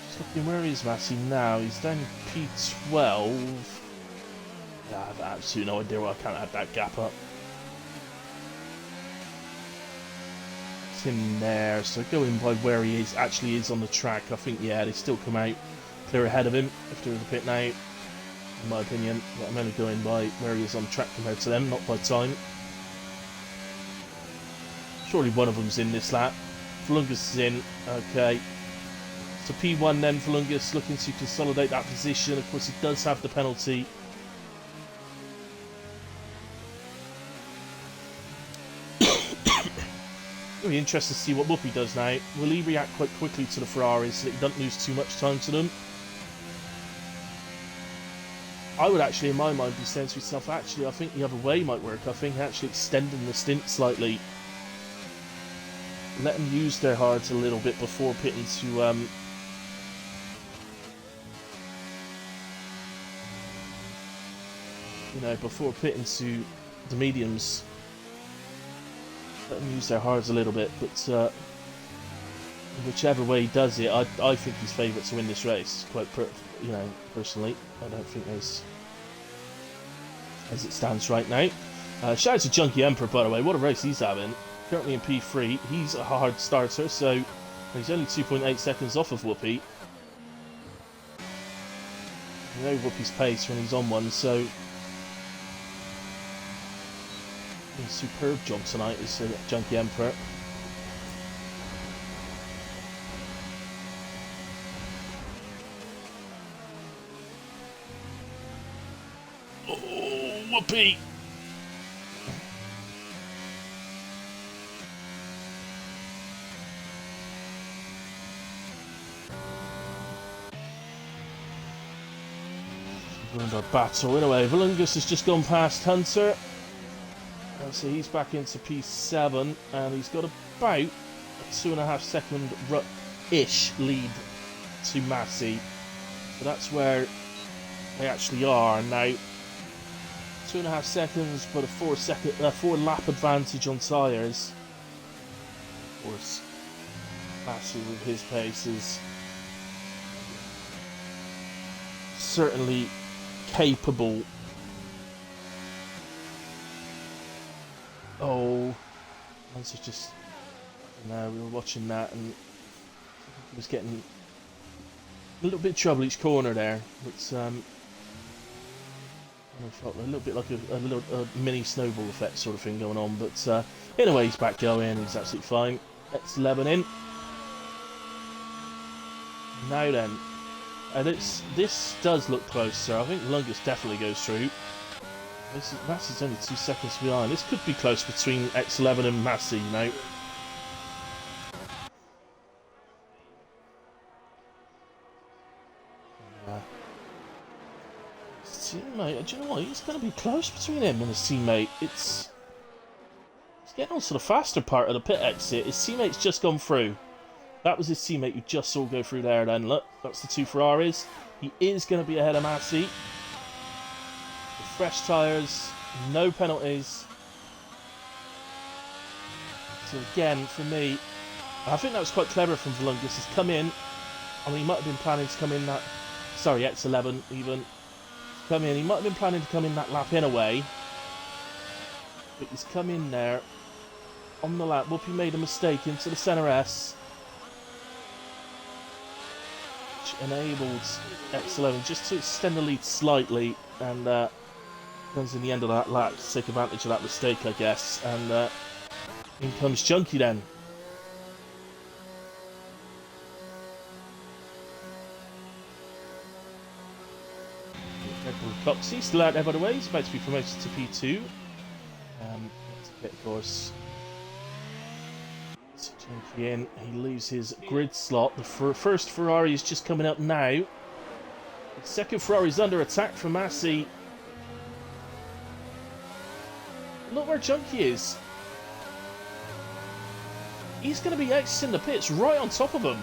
Just looking, where is Massey now? He's down P12. Yeah, I have absolutely no idea why I can't add that gap up. In there, so going by where he actually is on the track, I think they still come out clear ahead of him if there was a pit now, in my opinion. But I'm only going by where he is on the track compared to them, not by time. Surely one of them's in this lap. Flungus is in, okay. So P1 then, Flungus looking to consolidate that position. Of course he does have the penalty. It'll be interesting to see what Whoopi does now. Will he react quite quickly to the Ferraris so that he doesn't lose too much time to them? I would actually, in my mind, be saying to myself, actually, I think the other way might work. I think actually extending the stint slightly. Let them use their hards a little bit before pitting to... before pitting to the mediums. Let them use their hards a little bit, but whichever way he does it, I think he's favourite to win this race. Personally, I don't think there's, as it stands right now. Shout out to Junkie Emperor, by the way. What a race he's having. Currently in P3. He's a hard starter, so he's only 2.8 seconds off of Whoopi. You know Whoopi's pace when he's on one, so. A superb job tonight is Junkie Emperor. Oh, Whoopi! Ruined our battle. Anyway, Valungus has just gone past Hunter. So he's back into P7, and he's got about a 2.5 second ish lead to Massey. So that's where they actually are now. 2.5 seconds, but a 4 lap advantage on tyres. Of course, Massey with his pace is certainly capable. Oh, once it's just. No, we were watching that and he was getting a little bit of trouble each corner there. It's I felt a little bit like a mini snowball effect sort of thing going on. But anyway, he's back going. He's absolutely fine. X11 in. Now then, and this does look closer. I think Lungus definitely goes through. Massey's only 2 seconds behind. This could be close between X11 and Massey, you know. Teammate, do you know what? He's going to be close between him and his teammate. It's getting on to the faster part of the pit exit. His teammate's just gone through. That was his teammate you just saw go through there then. Look, that's the 2 Ferraris. He is going to be ahead of Massey. Fresh tyres, no penalties. So again, for me, I think that was quite clever from Valungus. He's come in. I mean, he might have been planning to come in that. Sorry, X11 even. Come in. He might have been planning to come in that lap anyway. But he's come in there on the lap. Whoopi made a mistake into the centre S, which enabled X11 just to extend the lead slightly, and comes in the end of that lap to take advantage of that mistake, I guess. And in comes Junkie then. Red Bull Coxie still out there, by the way. He's about to be promoted to P2. That's a bit, of course. So Junkie in. He leaves his grid slot. The first Ferrari is just coming up now. The second Ferrari is under attack from Massey. Look where Junkie is. He's going to be exiting the pits right on top of him.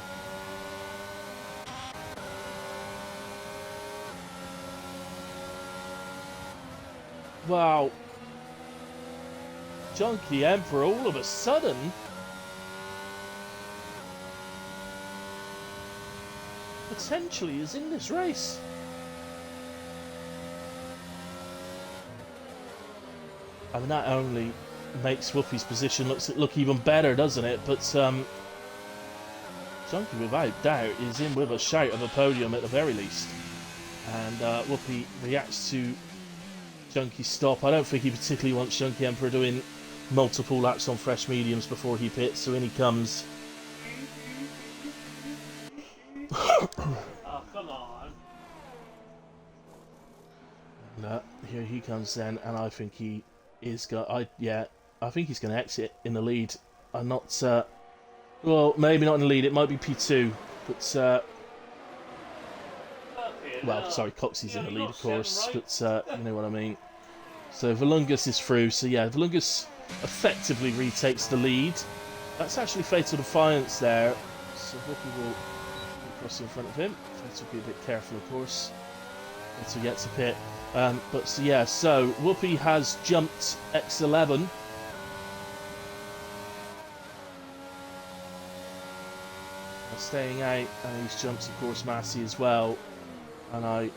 Wow. Junkie Emperor all of a sudden potentially is in this race. I mean, that only makes Whoopi's position look even better, doesn't it? But Junkie, without doubt, is in with a shout of a podium at the very least. And Whoopi reacts to Junkie's stop. I don't think he particularly wants Junkie Emperor doing multiple laps on fresh mediums before he pits, so in he comes. Oh, come on. And, here he comes then, and I think he is going. I think he's going to exit in the lead. I'm not. Well, maybe not in the lead. It might be P2, but. Well, sorry, Coxie's in the lead, of course, but you know what I mean. So Volungus is through. So yeah, Volungus effectively retakes the lead. That's actually Fatal Defiance there. So Whoopi will cross in front of him. Fatal will be a bit careful, of course, until he gets a pit. But so yeah, so Whoopi has jumped X11. Staying out, and he's jumped, of course, Massey as well. And I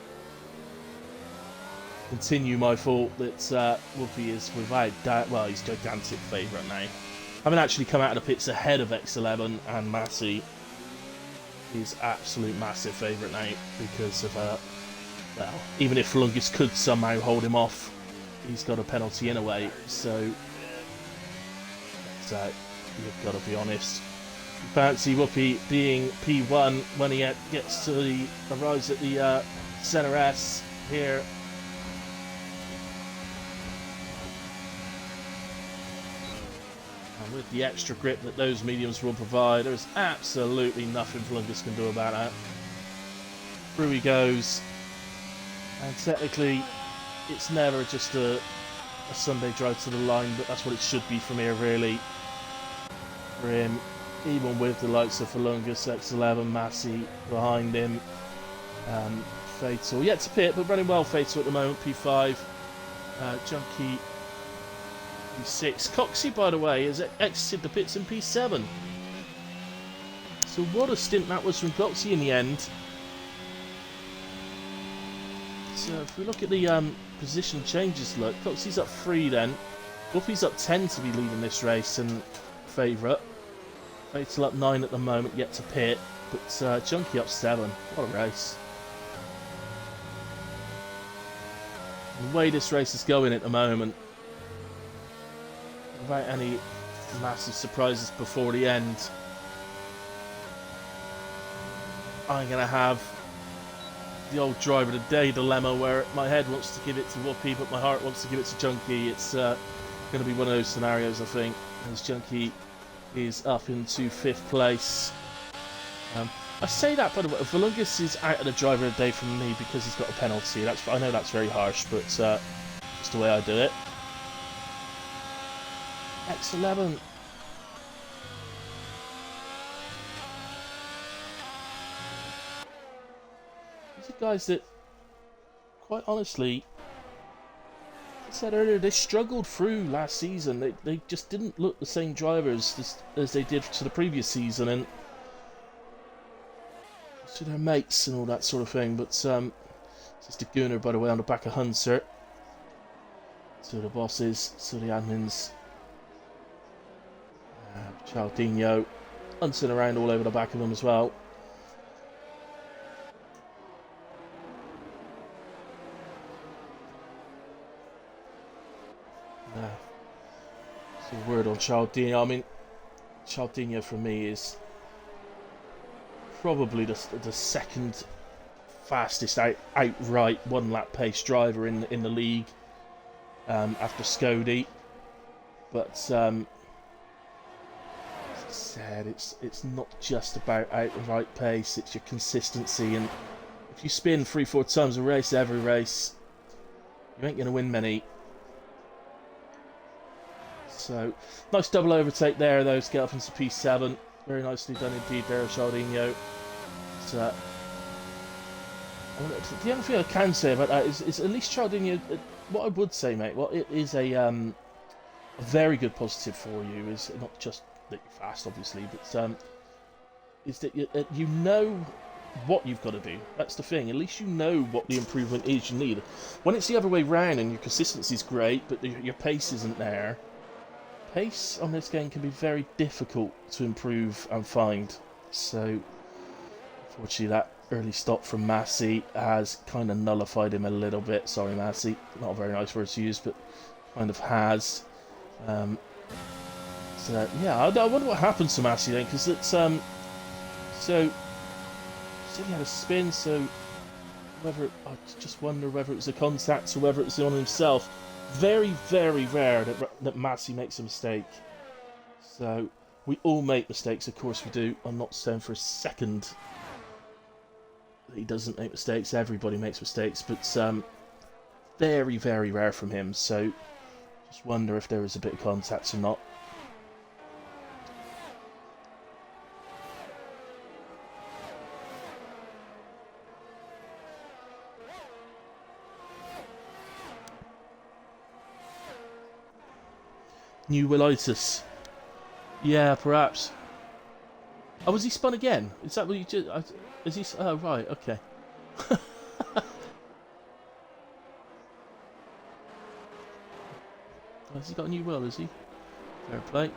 continue my thought that Whoopi is without doubt, well, he's gigantic favourite now. Having actually come out of the pits ahead of X11 and Massey, he's absolute massive favourite now because of, well, even if Volungus could somehow hold him off, he's got a penalty in a way, so you've got to be honest. Fancy Whoopi being P1 when he gets to arrives at the Centre S here. And with the extra grip that those mediums will provide, there's absolutely nothing Volungus can do about that. Through he goes, and technically it's never just a Sunday drive to the line, but that's what it should be from here really for him. Even with the likes of Volungus, X11, Massey behind him. Fatal yet to pit, but running well Fatal at the moment, P5. Junkie, P6. Coxie, by the way, has exited the pits in P7. So what a stint that was from Coxie in the end. So if we look at the position changes, look, Coxie's up 3 then. Whoopi's up 10 to be leading this race and favourite. Fatal up 9 at the moment, yet to pit, but Junkie up 7. What a race. The way this race is going at the moment, without any massive surprises before the end, I'm going to have the old driver of the day dilemma where my head wants to give it to Whoopi, but my heart wants to give it to Junkie. It's going to be one of those scenarios, I think, as Junkie is up into 5th place. I say that, by the way, Volungus is out of the driver of the day from me because he's got a penalty. I know that's very harsh, but just the way I do it. X11. These are guys that, quite honestly, I said earlier, they struggled through last season. They just didn't look the same drivers as they did to the previous season, and to their mates and all that sort of thing. But this is the Gooner, by the way, on the back of Hunter. To the bosses, to the admins. Chaldinho, hunting around all over the back of them as well. So a word on Chaldinho. I mean, Chaldinho for me is probably the second fastest outright one-lap pace driver in the league after Scody. But as I said, it's not just about outright pace; it's your consistency. And if you spin 3-4 times a race every race, you ain't gonna win many. So nice double overtake there, though, to get up into P7. Very nicely done indeed there, Chardinho. So, the only thing I can say about that is at least Chardinho. What I would say, mate, well, it is a very good positive for you. Is not just that you're fast, obviously, but is that you know what you've got to do. That's the thing. At least you know what the improvement is you need. When it's the other way round and your consistency is great, but your pace isn't there. Pace on this game can be very difficult to improve and find. So, unfortunately, that early stop from Massey has kind of nullified him a little bit. Sorry, Massey. Not a very nice word to use, but kind of has. So, yeah, I wonder what happens to Massey then, because it's so he had a spin. So, I just wonder whether it was a contact or whether it was on himself. Very, very rare that Massey makes a mistake. So, we all make mistakes, of course we do. I'm not saying for a second that he doesn't make mistakes. Everybody makes mistakes, but very, very rare from him. So, just wonder if there was a bit of contact or not. New Willitis. Yeah, perhaps. Oh, was he spun again? Is that what you just... Is he... Oh, right, okay. Has he got a new will, is he? Fair play.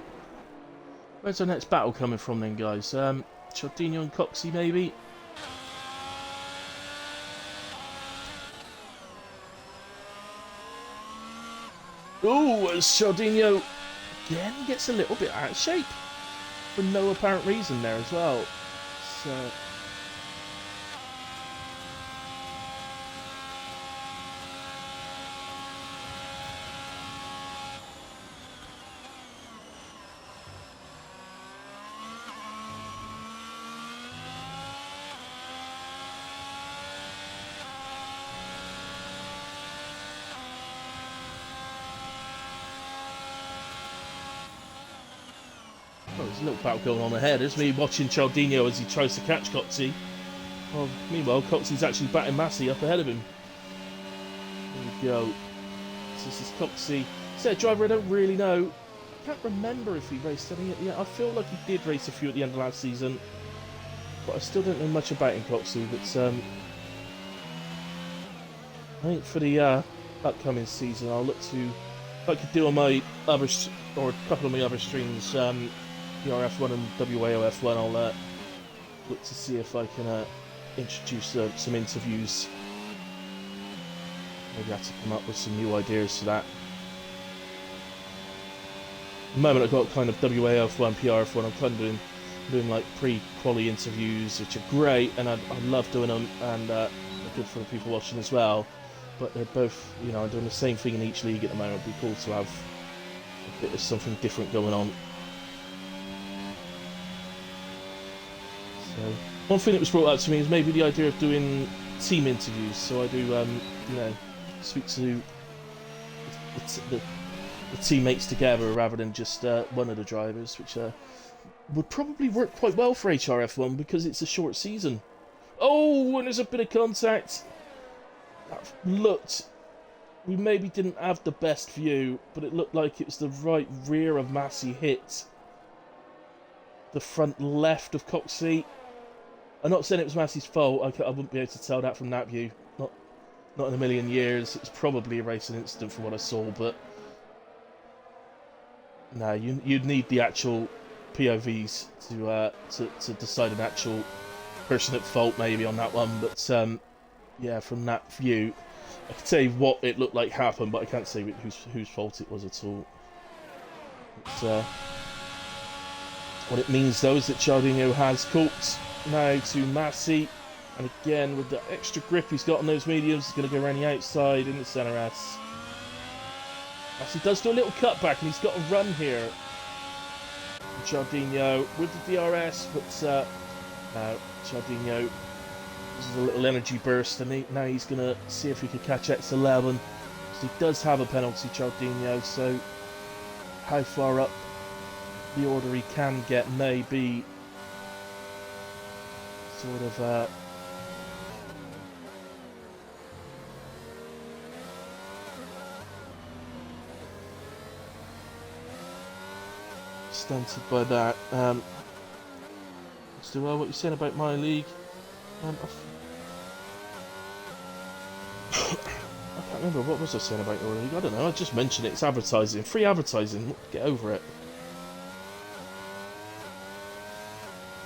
Where's our next battle coming from then, guys? Chardinho and Coxey, maybe? Ooh, as Chardinho again gets a little bit out of shape for no apparent reason there as well. So there's a little battle going on ahead. There's me watching Chardinho as he tries to catch Coxey. Well, meanwhile, Coxey's actually batting Massey up ahead of him. There we go. So this is Coxey. He's a driver I don't really know. I can't remember if he raced any at the end. I feel like he did race a few at the end of last season. But I still don't know much about him, Coxey. But I think for the upcoming season, I'll look to... If I could do on my other... or a couple of my other streams... PRF1 and WAOF1, I'll look to see if I can introduce some interviews. Maybe I have to come up with some new ideas for that. At the moment I've got kind of WAOF1, PRF1, I'm kind of doing like pre-quali interviews, which are great, and I love doing them, and they're good for the people watching as well. But they're both, I'm doing the same thing in each league at the moment. It'd be cool to have a bit of something different going on. So, one thing that was brought up to me is maybe the idea of doing team interviews. So I do, speak to the teammates together rather than just one of the drivers, which would probably work quite well for HRF1 because it's a short season. Oh, and there's a bit of contact. That looked... We maybe didn't have the best view, but it looked like it was the right rear of Massey hit the front left of Coxey. I'm not saying it was Massey's fault. I wouldn't be able to tell that from that view. Not in a million years. It was probably a racing incident from what I saw, but no, you'd need the actual POVs to decide an actual person at fault maybe on that one. But yeah, from that view, I can tell you what it looked like happened, but I can't say whose fault it was at all. But, what it means though is that Chardinho has caught now to Massey. And again, with the extra grip he's got on those mediums, he's going to go around the outside in the centre S. As he does do a little cutback, and he's got a run here. Giardino with the DRS, but now Giardino uses a little energy burst, and now he's going to see if he can catch X11. So he does have a penalty, Giardino, so how far up the order he can get may be sort of stunted by that. So, what you saying about my league? I can't remember, what was I saying about your league? I don't know, I just mentioned it. It's advertising, free advertising. Get over it.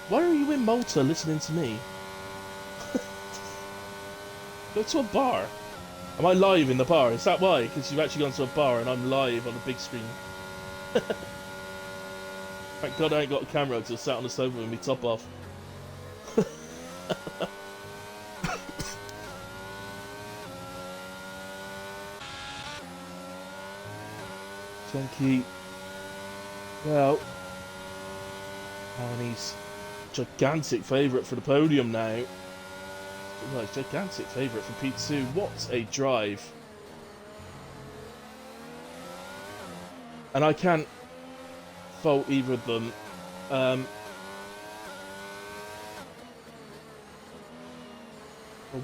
Why are you in Malta listening to me? Go to a bar. Am I live in the bar? Is that why? Because you've actually gone to a bar and I'm live on the big screen. Thank God I ain't got a camera to sat on the sofa with me top off. Funky. Well, and he's gigantic favourite for the podium now. Well, he's gigantic favourite for P2. What a drive! And I can't fault either of them. Well,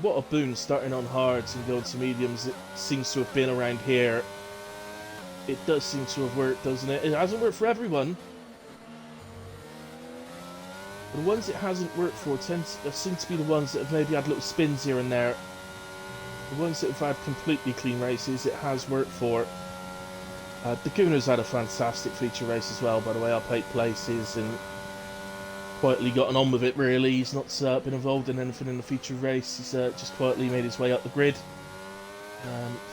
what a boon starting on hards and going to mediums. It seems to have been around here. It does seem to have worked, doesn't it? It hasn't worked for everyone. The ones it hasn't worked for seem to be the ones that have maybe had little spins here and there. The ones that have had completely clean races, it has worked for. Daguna's had a fantastic feature race as well, by the way, up 8 places and quietly gotten on with it, really. He's not been involved in anything in the feature race, he's just quietly made his way up the grid.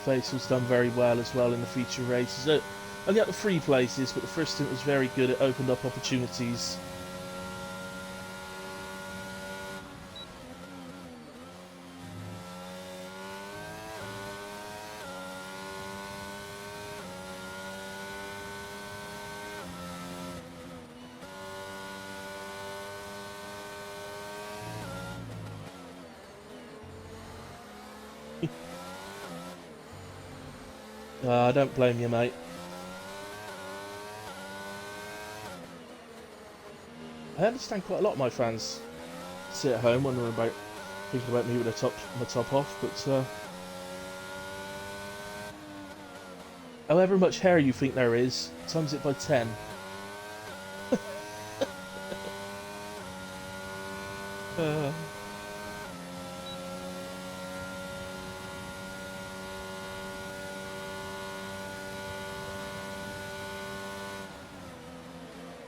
Faisal's done very well as well in the feature race. He's only up to 3 places, but the first stint was very good, it opened up opportunities. I don't blame you, mate. I understand quite a lot of my fans sit at home wondering about, thinking about me with my top off, but however much hair you think there is, times it by 10.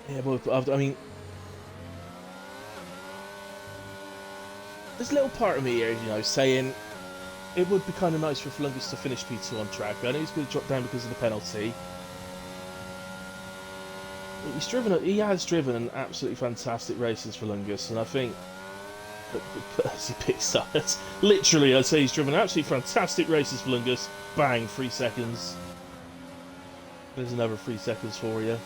Yeah, but I mean, there's a little part of me here, you know, saying it would be kind of nice for Flungus to finish P2 on track. I know he's going to drop down because of the penalty. But he has driven an absolutely fantastic races for Flungus, and I think as he picks up, it's literally, I'd say he's driven absolutely fantastic races for Flungus. Bang, 3 seconds. There's another 3 seconds for you.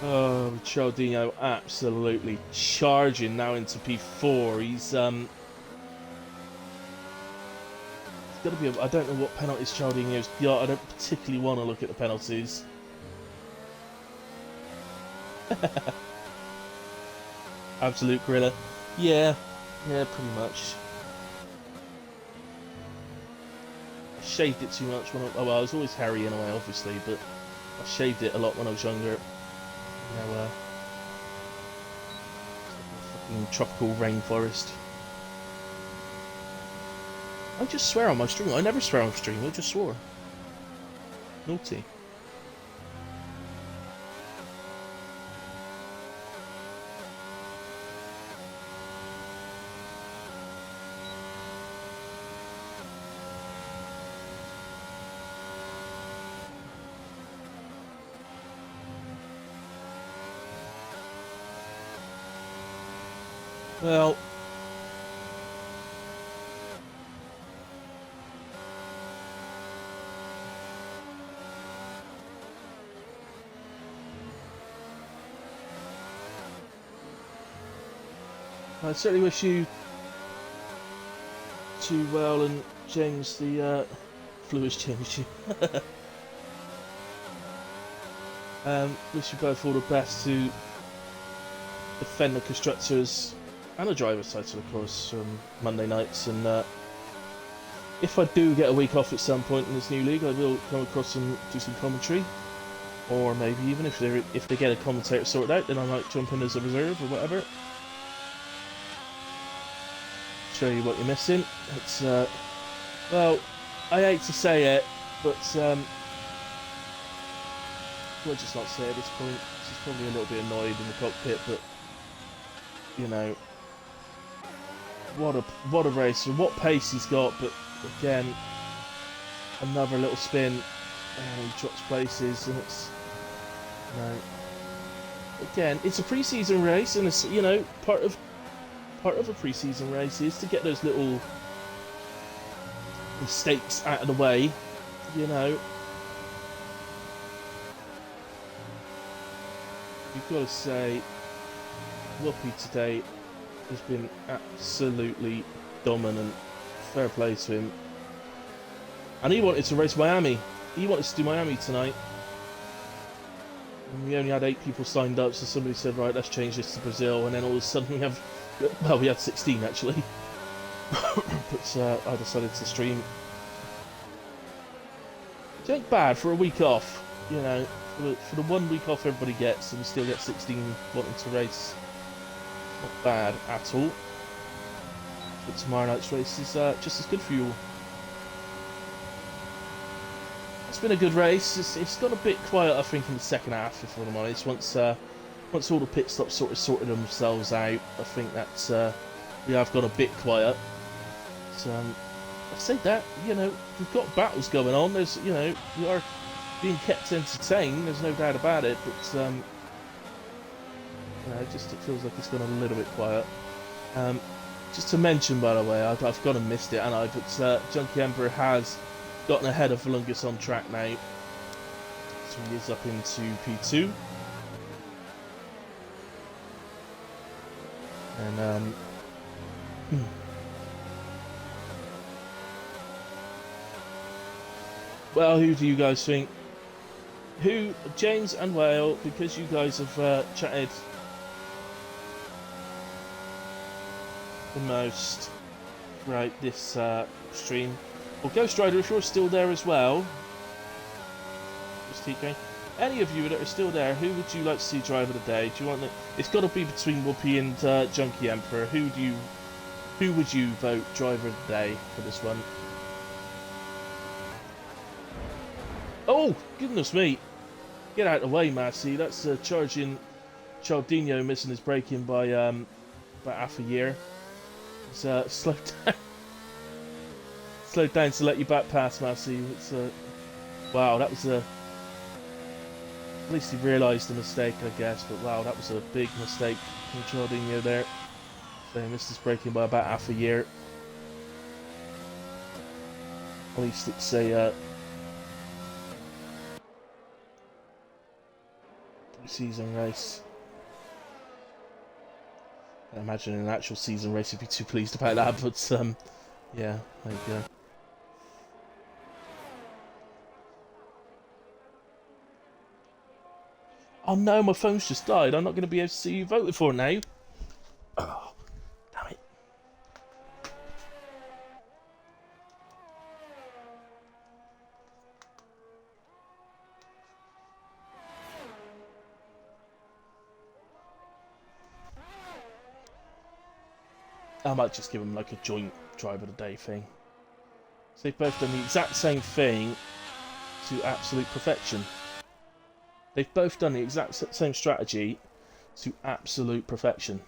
Oh, Giardino absolutely charging now into P4. He's got to be. I don't know what penalties Giardino's got. I don't particularly want to look at the penalties. Absolute gorilla. Yeah, pretty much. I shaved it too much when I was always hairy anyway, obviously, but I shaved it a lot when I was younger. You know, fucking tropical rainforest. I just swear on my stream. I never swear on stream. I just swore. Naughty. Well, I certainly wish you too well, and James, the flu has changed you. Wish you both all the best to defend the constructors and the driver's title, of course, Monday nights. And if I do get a week off at some point in this new league, I will come across and do some commentary. Or maybe even if they get a commentator sorted out, then I might jump in as a reserve or whatever. Show you what you're missing. It's well, I hate to say it, but we'll just not say at this point. She's probably a little bit annoyed in the cockpit, but you know, what a racer, what pace he's got. But again, another little spin, and he drops places, and it's again, it's a pre-season race, and it's part of a pre-season race is to get those little mistakes out of the way, You've got to say, Whoopi today has been absolutely dominant. Fair play to him. And he wanted to race Miami. He wanted to do Miami tonight. And we only had 8 people signed up, so somebody said, right, let's change this to Brazil. And then all of a sudden we have, well, we had 16 actually. But I decided to stream. It ain't bad for a week off, for the 1 week off everybody gets, and we still get 16 wanting to race. Not bad at all. But tomorrow night's race is just as good for you all. It's been a good race. It's got a bit quiet, I think, in the second half, if I'm honest. Once all the pit stops sort of sorted themselves out, I think that we have got a bit quiet. But, I say that, we've got battles going on. There's, we are being kept entertained. There's no doubt about it. But it feels like it's gone a little bit quiet. Just to mention, by the way, I've gone and missed it, but Junkie Emperor has gotten ahead of Volungus on track now, so he is up into P2. And well, who do you guys think? Who, James and Whale, because you guys have chatted the most throughout this stream. Well, Ghost Rider, if you're still there as well, just keep going. Any of you that are still there, who would you like to see driver of the day? Do you want it? It's got to be between Whoopi and Junkie Emperor. Who would you vote driver of the day for this one? Oh, goodness me! Get out of the way, Massey. That's charging Chaldinho missing his braking by about half a year. It's slowed down. Slowed down to let you back past, Massey. It's wow, that was at least he realised the mistake, I guess. But wow, that was a big mistake from Chaldinho there. So he missed his braking by about half a year. At least it's a season race. I imagine in an actual season race he'd be too pleased about that, but yeah, there you go. Oh no, my phone's just died. I'm not going to be able to see who you voted for now. Oh, damn it. I might just give them like a joint driver of the day thing. So they've both done the exact same thing to absolute perfection. They've both done the exact same strategy to absolute perfection.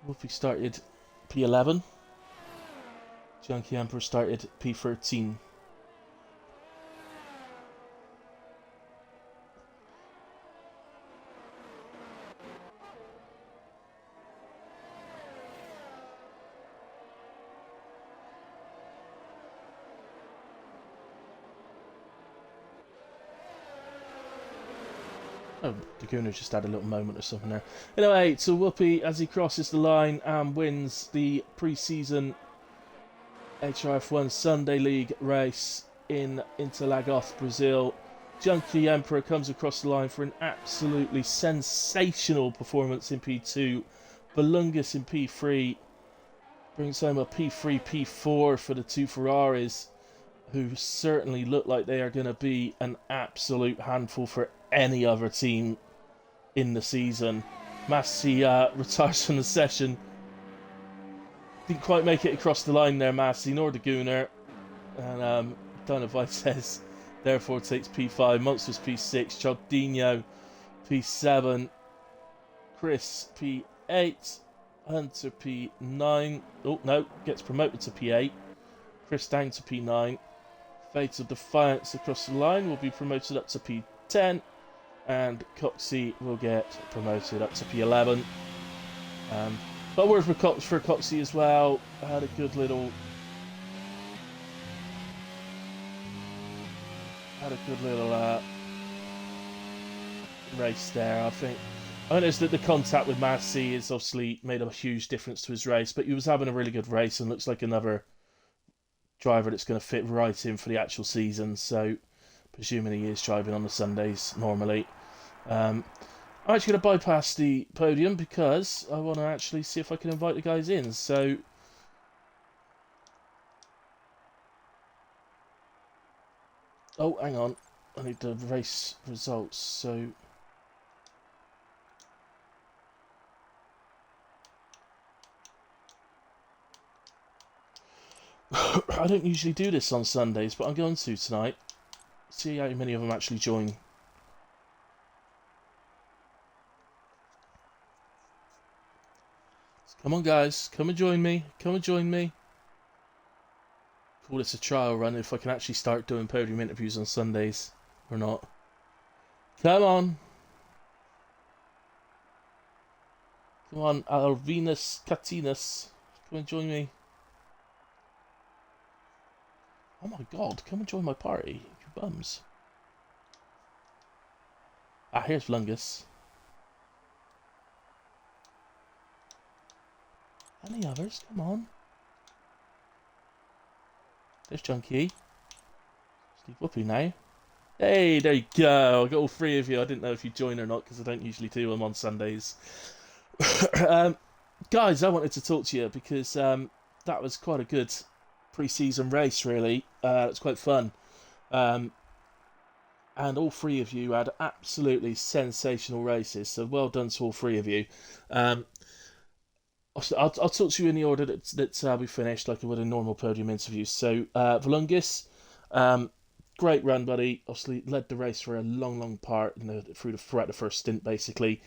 Wolfie started P11. Junkie Emperor started P13. Oh, Laguna just had a little moment or something there. Anyway, to Whoopi as he crosses the line and wins the pre-season HRF1 Sunday League race in Interlagos, Brazil. Junkie Emperor comes across the line for an absolutely sensational performance in P2. Balungus in P3 brings home a P3, P4 for the two Ferraris, who certainly look like they are going to be an absolute handful for any other team in the season. Massey retires from the session. Didn't quite make it across the line there, Massey, nor the Gooner. And Donovan says, therefore takes P5, Monsters P6, Chaldinho P7, Chris P8, Hunter P9. Oh no, gets promoted to P8. Chris down to P9. Fatal Defiance across the line will be promoted up to P10. And Coxey will get promoted up to P11. But word for Coxey as well. Had a good little race there. I noticed that the contact with Massey has obviously made a huge difference to his race, but he was having a really good race and looks like another driver that's going to fit right in for the actual season. So, presuming he is driving on the Sundays normally. I'm actually going to bypass the podium because I want to actually see if I can invite the guys in. So, oh, hang on. I need the race results. So, I don't usually do this on Sundays, but I'm going to tonight. See how many of them actually join. Come on, guys. Come and join me. Come and join me. Call this a trial run if I can actually start doing podium interviews on Sundays or not. Come on. Come on, Alvinus Catinus. Come and join me. Oh my god, come and join my party, you bums. Ah, here's Lungus. Any others? Come on. There's Junkie. Steve Whoopi now. Hey, there you go. I got all three of you. I didn't know if you join or not because I don't usually do them on Sundays. Guys, I wanted to talk to you because that was quite a good pre-season race, really. It's quite fun. And all three of you had absolutely sensational races, so well done to all three of you. I'll talk to you in the order that we finished, like I would in normal podium interviews. So, Volungis, great run, buddy. Obviously, led the race for a long part throughout the first stint, basically.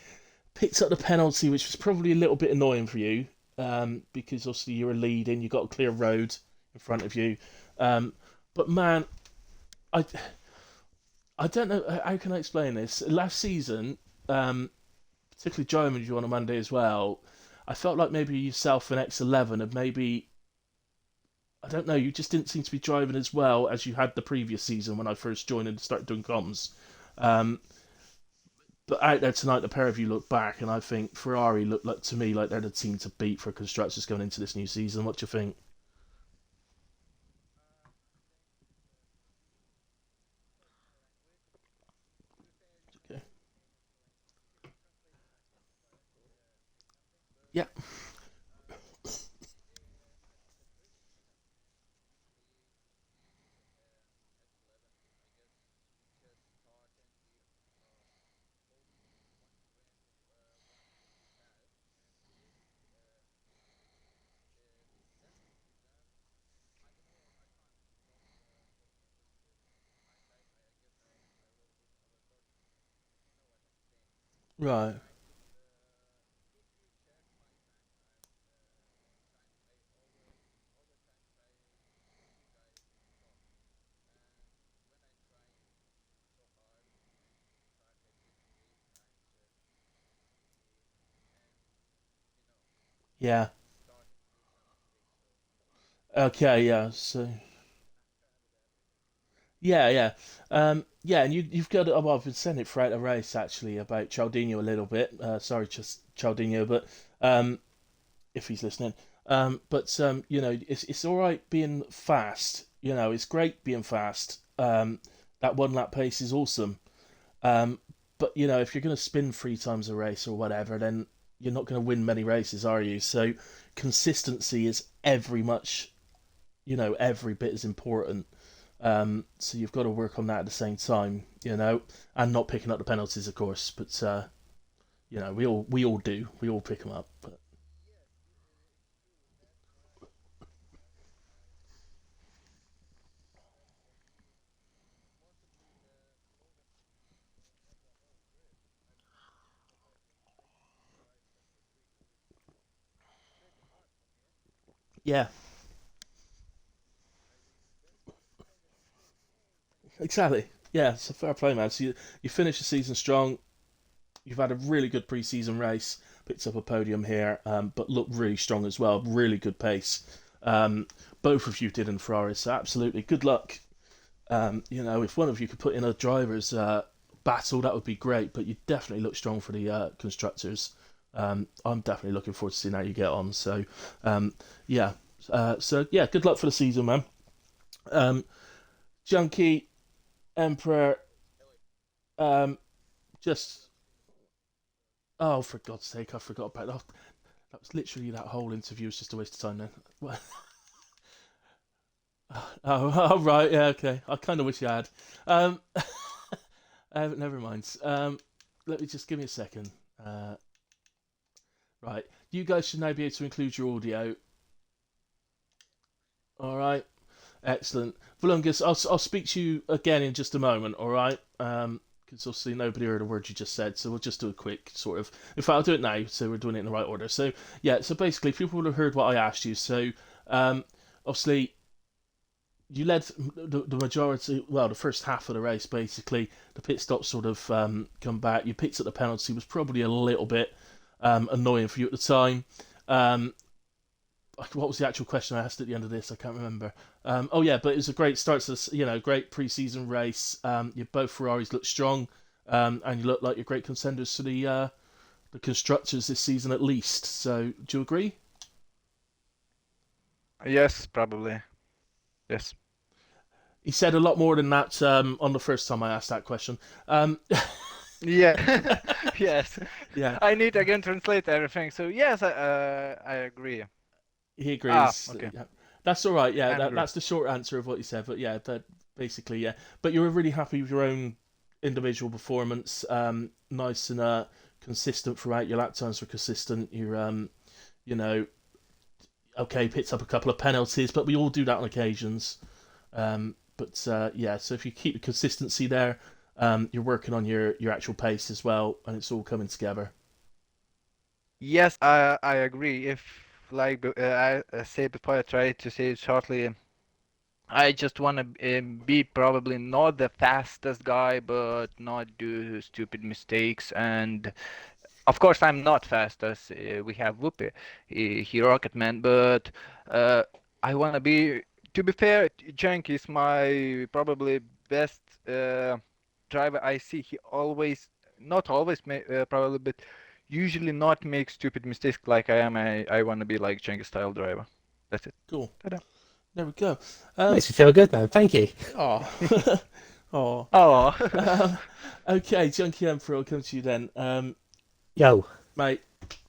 Picked up the penalty, which was probably a little bit annoying for you, because obviously you were leading, you got a clear road in front of you. But man, I I don't know how can I explain this. Last season, particularly driving with you on a Monday as well, I felt like maybe yourself and X11 had maybe I don't know, you just didn't seem to be driving as well as you had the previous season when I first joined and started doing comms. Um, but out there tonight, the pair of you look back, and I think Ferrari looked like to me like they're the team to beat for constructors going into this new season. What do you think? Okay. Yeah. Right. Yeah. Okay. Yeah. So. Yeah, yeah, yeah. And you've got. Well, I've been saying it throughout the race actually about Chaldinho a little bit. Sorry, just Chaldinho, but if he's listening. It's all right being fast. It's great being fast. That one lap pace is awesome. Um, but if you're going to spin 3 times a race or whatever, then you're not going to win many races, are you? So consistency is every bit as important. So you've got to work on that at the same time, and not picking up the penalties, of course. But we all do. We all pick them up. But yeah, exactly. Yeah, it's a fair play, man. So you finish the season strong. You've had a really good pre-season race, picked up a podium here, but looked really strong as well. Really good pace. Um, Both of you did in Ferrari, so absolutely good luck. If one of you could put in a driver's battle, that would be great. But you definitely look strong for the constructors. I'm definitely looking forward to seeing how you get on. So, yeah. Yeah, good luck for the season, man. Um, Junkie, Emperor, um, just oh, for God's sake, I forgot about that. That was literally that whole interview was just a waste of time then. Oh, right, yeah, okay. I kind of wish you had. Um, Never mind. Let me just give me a second. Right, you guys should now be able to include your audio. All right, excellent. Volungus, I'll speak to you again in just a moment. All right. Because obviously nobody heard a word you just said, so we'll just do a quick sort of. In fact, I'll do it now, so we're doing it in the right order. So yeah, so basically, people would have heard what I asked you. So um, obviously you led the majority, well, the first half of the race, basically. The pit stop sort of come back. You picked up the penalty, was probably a little bit annoying for you at the time. Um, what was the actual question I asked at the end of this? I can't remember. Oh yeah, but it was a great start to this, great pre-season race. You both Ferraris look strong, and you look like you're great contenders for the constructors this season at least. So, do you agree? Yes, probably. Yes. He said a lot more than that on the first time I asked that question. Um, Yeah. Yes. yeah, I need again translate everything. So yes, I agree. he Ah, agrees. okay. Yeah. That's all right. Yeah, I agree. that's the short answer of what he said. But yeah, that basically yeah. But you were really happy with your own individual performance. Nice and consistent throughout. Your lap times were consistent. You're you know, okay, picked up a couple of penalties, but we all do that on occasions. But yeah, so if you keep the consistency there, you're working on your actual pace as well, and it's all coming together. Yes, I agree. If like I said before, I tried to say it shortly. I just want to be probably not the fastest guy, but not do stupid mistakes. And of course, I'm not fast as we have Whoopi, he Rocket Man, but uh, I want to be. To be fair, Cenk is my probably best driver I see. He always, not always, probably, but usually not make stupid mistakes like I am. I want to be like Cenk style driver. That's it. Cool. Ta-da. There we go. Um, Makes me feel good, man. Thank you. oh, oh. Oh, Um, okay, Junkie Emperor, I'll come to you then. Yo, Mate,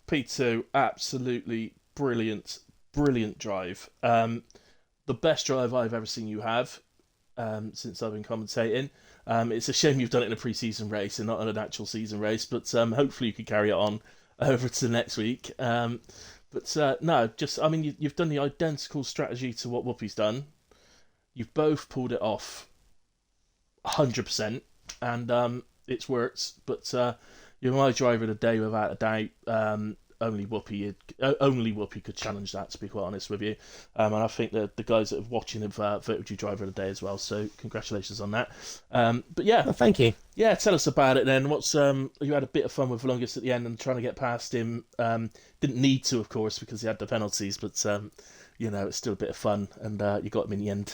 P2, absolutely brilliant, brilliant drive. The best drive I've ever seen you have since I've been commentating. It's a shame you've done it in a pre-season race and not in an actual season race, but hopefully you can carry it on over to next week. But no, just I mean you've done the identical strategy to what Whoopi's done. You've both pulled it off 100%, and it's worked. But you're my driver of the day without a doubt. Only Whoopi could challenge that. To be quite honest with you, and I think that the guys that are watching have voted you driver of the day as well. So congratulations on that. But yeah, well, thank you. yeah, tell us about it then. What's you had a bit of fun with Volungus at the end and trying to get past him. Didn't need to, of course, because he had the penalties, but it's still a bit of fun, and you got him in the end.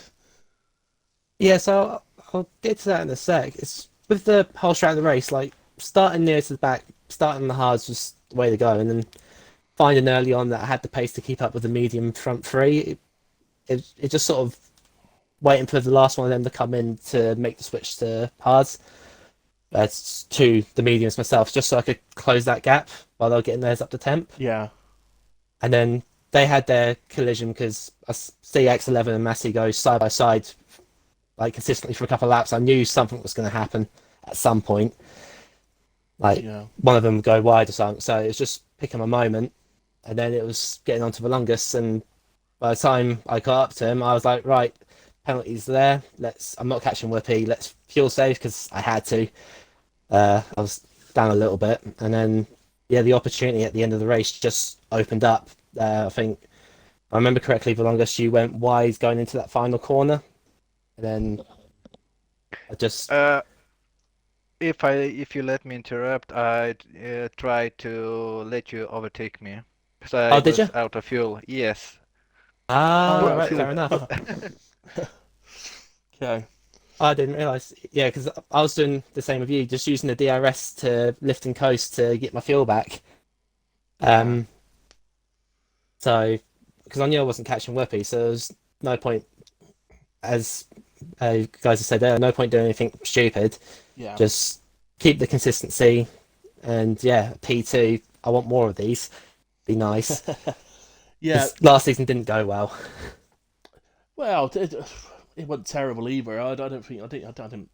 Yeah, so I'll get to that in a sec. It's with the whole strat of the race, like starting near to the back, starting on the hards was the way to go, and then finding early on that I had the pace to keep up with the medium front three. It just sort of waiting for the last one of them to come in to make the switch to hards. To the mediums myself, just so I could close that gap while they were getting theirs up to temp. Yeah. And then they had their collision because CX11 and Massey go side by side like consistently for a couple of laps. I knew something was going to happen at some point. Like Yeah. one of them would go wide or something. So it was just picking a moment, and then it was getting onto the longest. And by the time I got up to him, I was like, right, penalties there. I'm not catching Whippy. Let's fuel save because I had to. I was down a little bit, and then yeah, the opportunity at the end of the race just opened up. I think if I remember correctly, the longest you went wide going into that final corner, and then I just If you let me interrupt, I'd try to let you overtake me because I did you? was out of fuel. Yes. Oh, right, cool. fair enough. Okay. I didn't realize. Yeah, because I was doing the same with you, just using the DRS to lift and coast to get my fuel back. Yeah. So because I knew I wasn't catching Whippy, so there was no point, as guys have said there, no point doing anything stupid. Yeah. Just keep the consistency, and yeah, P2. I want more of these. Be nice. Yeah. 'Cause last season didn't go well. Well, it wasn't terrible either. I don't think I didn't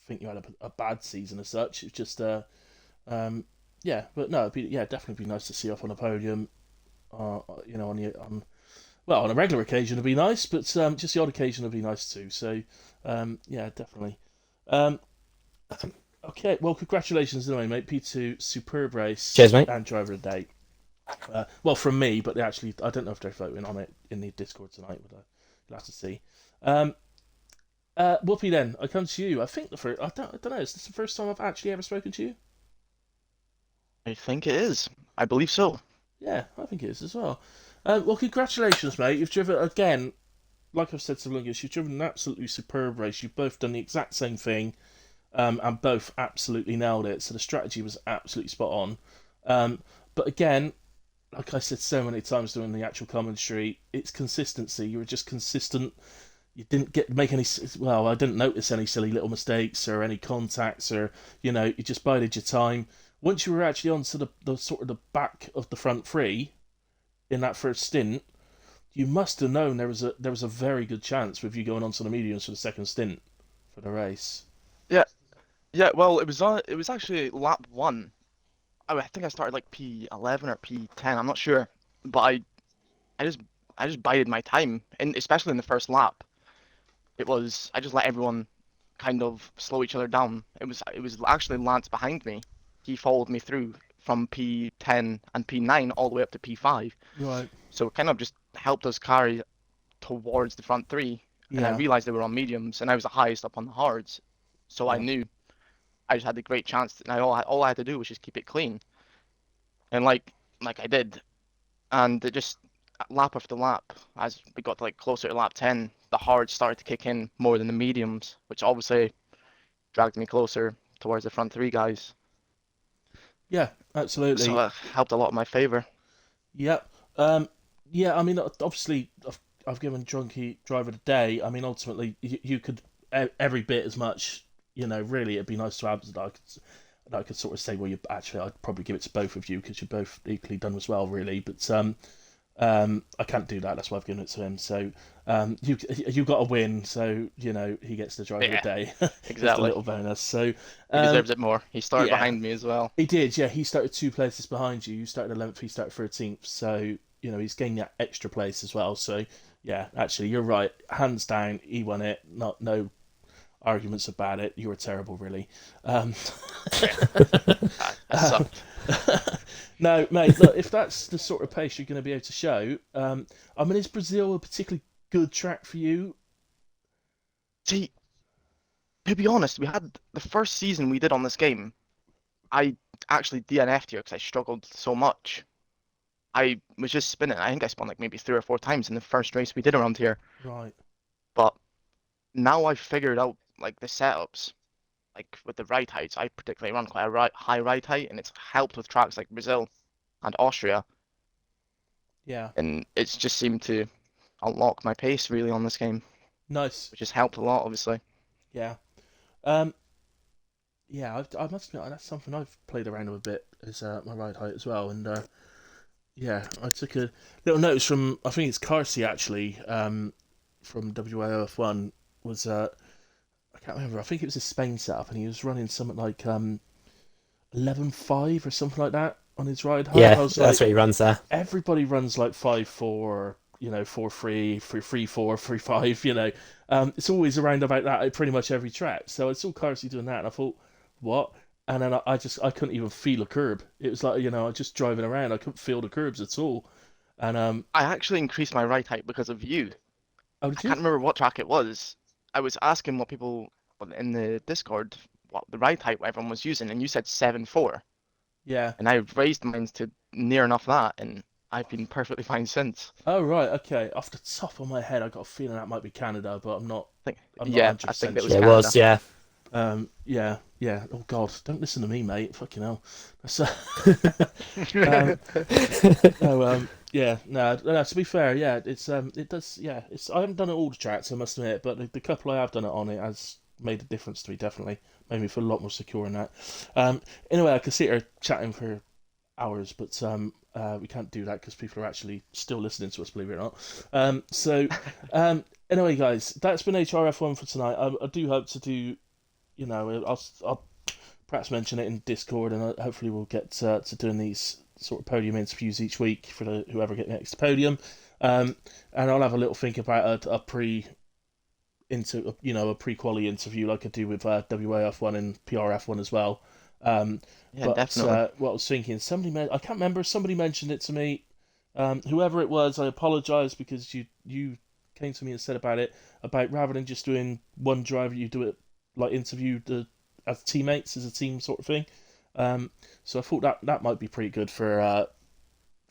think you had a bad season as such. It's just yeah, but no, definitely be nice to see off on a podium. You know, on a regular occasion it'd be nice, but just the odd occasion would be nice too. So yeah, definitely. Okay, well, congratulations anyway, mate. P2, superb race. Cheers, mate. And driver of the day. Well, from me, but actually, I don't know if they're voting on it in the Discord tonight, but you'll have to see. Whoopi, then I come to you. I think I don't know. Is this the first time I've actually ever spoken to you? I think it is. I believe so. Yeah, I think it is as well. Well, congratulations, mate. You've driven again. Like I've said to Lungus, you've driven an absolutely superb race. You've both done the exact same thing, and both absolutely nailed it. So the strategy was absolutely spot on. But again, like I said so many times during the actual commentary, it's consistency. You were just consistent. You didn't make any. Well, I didn't notice any silly little mistakes or any contacts, or you just bided your time. Once you were actually onto the sort of the back of the front three in that first stint, you must have known there was a very good chance with you going onto the mediums for the second stint for the race. Yeah. Well, it was actually lap one. I think I started like P11 or P10. I'm not sure, but I just bided my time, and especially in the first lap, I just let everyone kind of slow each other down. It was actually Lance behind me. He followed me through from P10 and P9 all the way up to P5. Right. So it kind of just helped us carry towards the front three. And I Yeah. realized they were on mediums, and I was the highest up on the hards. So I Yeah. knew I just had the great chance, and all I had to do was just keep it clean. And like I did, and it just lap after lap, as we got to like closer to lap 10, the hards started to kick in more than the mediums, which obviously dragged me closer towards the front three guys. Yeah. Absolutely. So that helped a lot in my favor. Yep. Yeah, I mean, obviously, I've given Drunky Driver the day. I mean, ultimately, you could every bit as much. Really, it'd be nice to have that I could sort of say, well, I'd probably give it to both of you because you're both equally done as well, really. But I can't do that. That's why I've given it to him. So you got a win. So he gets the driver of the day. Just a Exactly. little bonus. So He deserves it more. He started yeah. behind me as well. He did, yeah. He started 2 places behind you. You started 11th, he started 13th. So, he's gained that extra place as well. So, yeah, actually, you're right. Hands down, he won it. No arguments about it. You were terrible, really. I sucked. No, mate, look, if that's the sort of pace you're going to be able to show, I mean, is Brazil a particularly good track for you? See, to be honest, we had the first season we did on this game. I actually DNF'd here because I struggled so much. I was just spinning. I think I spun like maybe 3 or 4 times in the first race we did around here. Right. But now I've figured out like the setups, like with the ride heights. I particularly run quite a high ride height, and it's helped with tracks like Brazil and Austria, Yeah, and it's just seemed to unlock my pace really on this game, nice. which has helped a lot, obviously. Yeah. Yeah, I must admit that's something I've played around with a bit is my ride height as well, and yeah, I took a little notice from I think it's Carsey actually from WAOF1 was I can't remember I think it was a Spain setup and he was running something like 11.5 or something like that on his ride height. And I Yeah, was that's like, what he runs there. everybody runs like 5.4, 4.3, 3.4, 3.5. It's always around about that at pretty much every track. So I saw Carsey doing that, and I thought, what? And then I couldn't even feel a curb. It was like I was just driving around. I couldn't feel the curbs at all. And I actually increased my ride height because of you. oh, I did you? can't remember what track it was. I was asking what people in the Discord what the ride height everyone was using, and you said 7.4, Yeah. and I raised mine to near enough that, and I've been perfectly fine since. Oh right, okay. Off the top of my head, I got a feeling that might be Canada, but I'm not. I think, I'm not yeah, 100% I think it sure. was Yeah, it Canada. was, yeah. Yeah, yeah. Oh God, don't listen to me, mate. Fucking hell. That's, yeah. No. To be fair, yeah, it does. Yeah, I haven't done it all the tracks, I must admit, but the couple I have done it on, it has made a difference to me. Definitely made me feel a lot more secure in that. Anyway, I could sit here chatting for hours, but we can't do that because people are actually still listening to us, believe it or not. Anyway, guys, that's been HRF1 for tonight. I do hope to do. I'll perhaps mention it in Discord, and hopefully we'll get to doing these sort of podium interviews each week for whoever gets next to podium. And I'll have a little think about a pre-quali interview like I do with WAF1 and PRF1 as well. Yeah, But definitely. what I was thinking, I can't remember. Somebody mentioned it to me. Whoever it was, I apologise because you came to me and said about rather than just doing one driver, you do it like interview as teammates as a team sort of thing. So I thought that might be pretty good for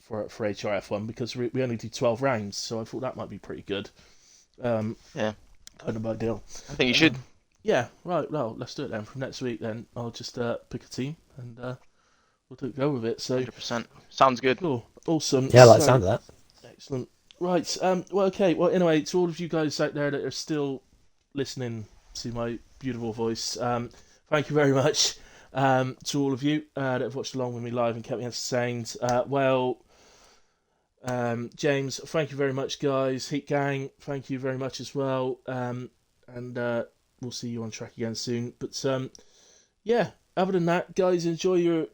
HRF1 because we only do 12 rounds, so I thought that might be pretty good. Yeah, Kind of ideal. I think you should. Yeah, right. Well, let's do it then. From next week, then I'll just pick a team and we'll go with it. So 100%. Sounds good. cool, awesome. Yeah, I like the So, sound of that. excellent. Right. Well, okay. Well, anyway, to all of you guys out there that are still listening to my beautiful voice, thank you very much. To all of you that have watched along with me live and kept me entertained. James, thank you very much, guys. Heat Gang, thank you very much as well. And we'll see you on track again soon. But yeah, other than that, guys, enjoy your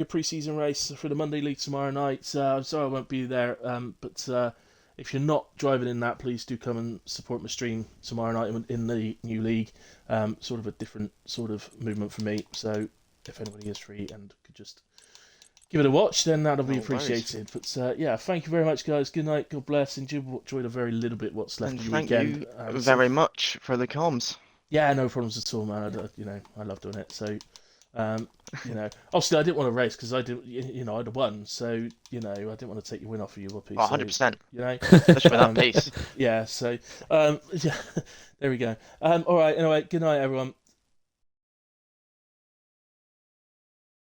pre-season race for the Monday League tomorrow night. I'm sorry I won't be there, but if you're not driving in that, please do come and support my stream tomorrow night in the new league. Sort of a different sort of movement for me. So if anybody is free and could just give it a watch, then that'll be No worries. appreciated. But yeah, thank you very much, guys. Good night. God bless. Enjoy the very little bit what's left And of your thank weekend. you very much for the comms. Yeah, no problems at all, man. I love doing it. So, obviously I didn't want to race because I'd have won. So, I didn't want to take your win off of you, Whoopi. Oh, So, 100%. Um, Especially with that pace. yeah. So, yeah. There we go. All right. Anyway, good night, everyone.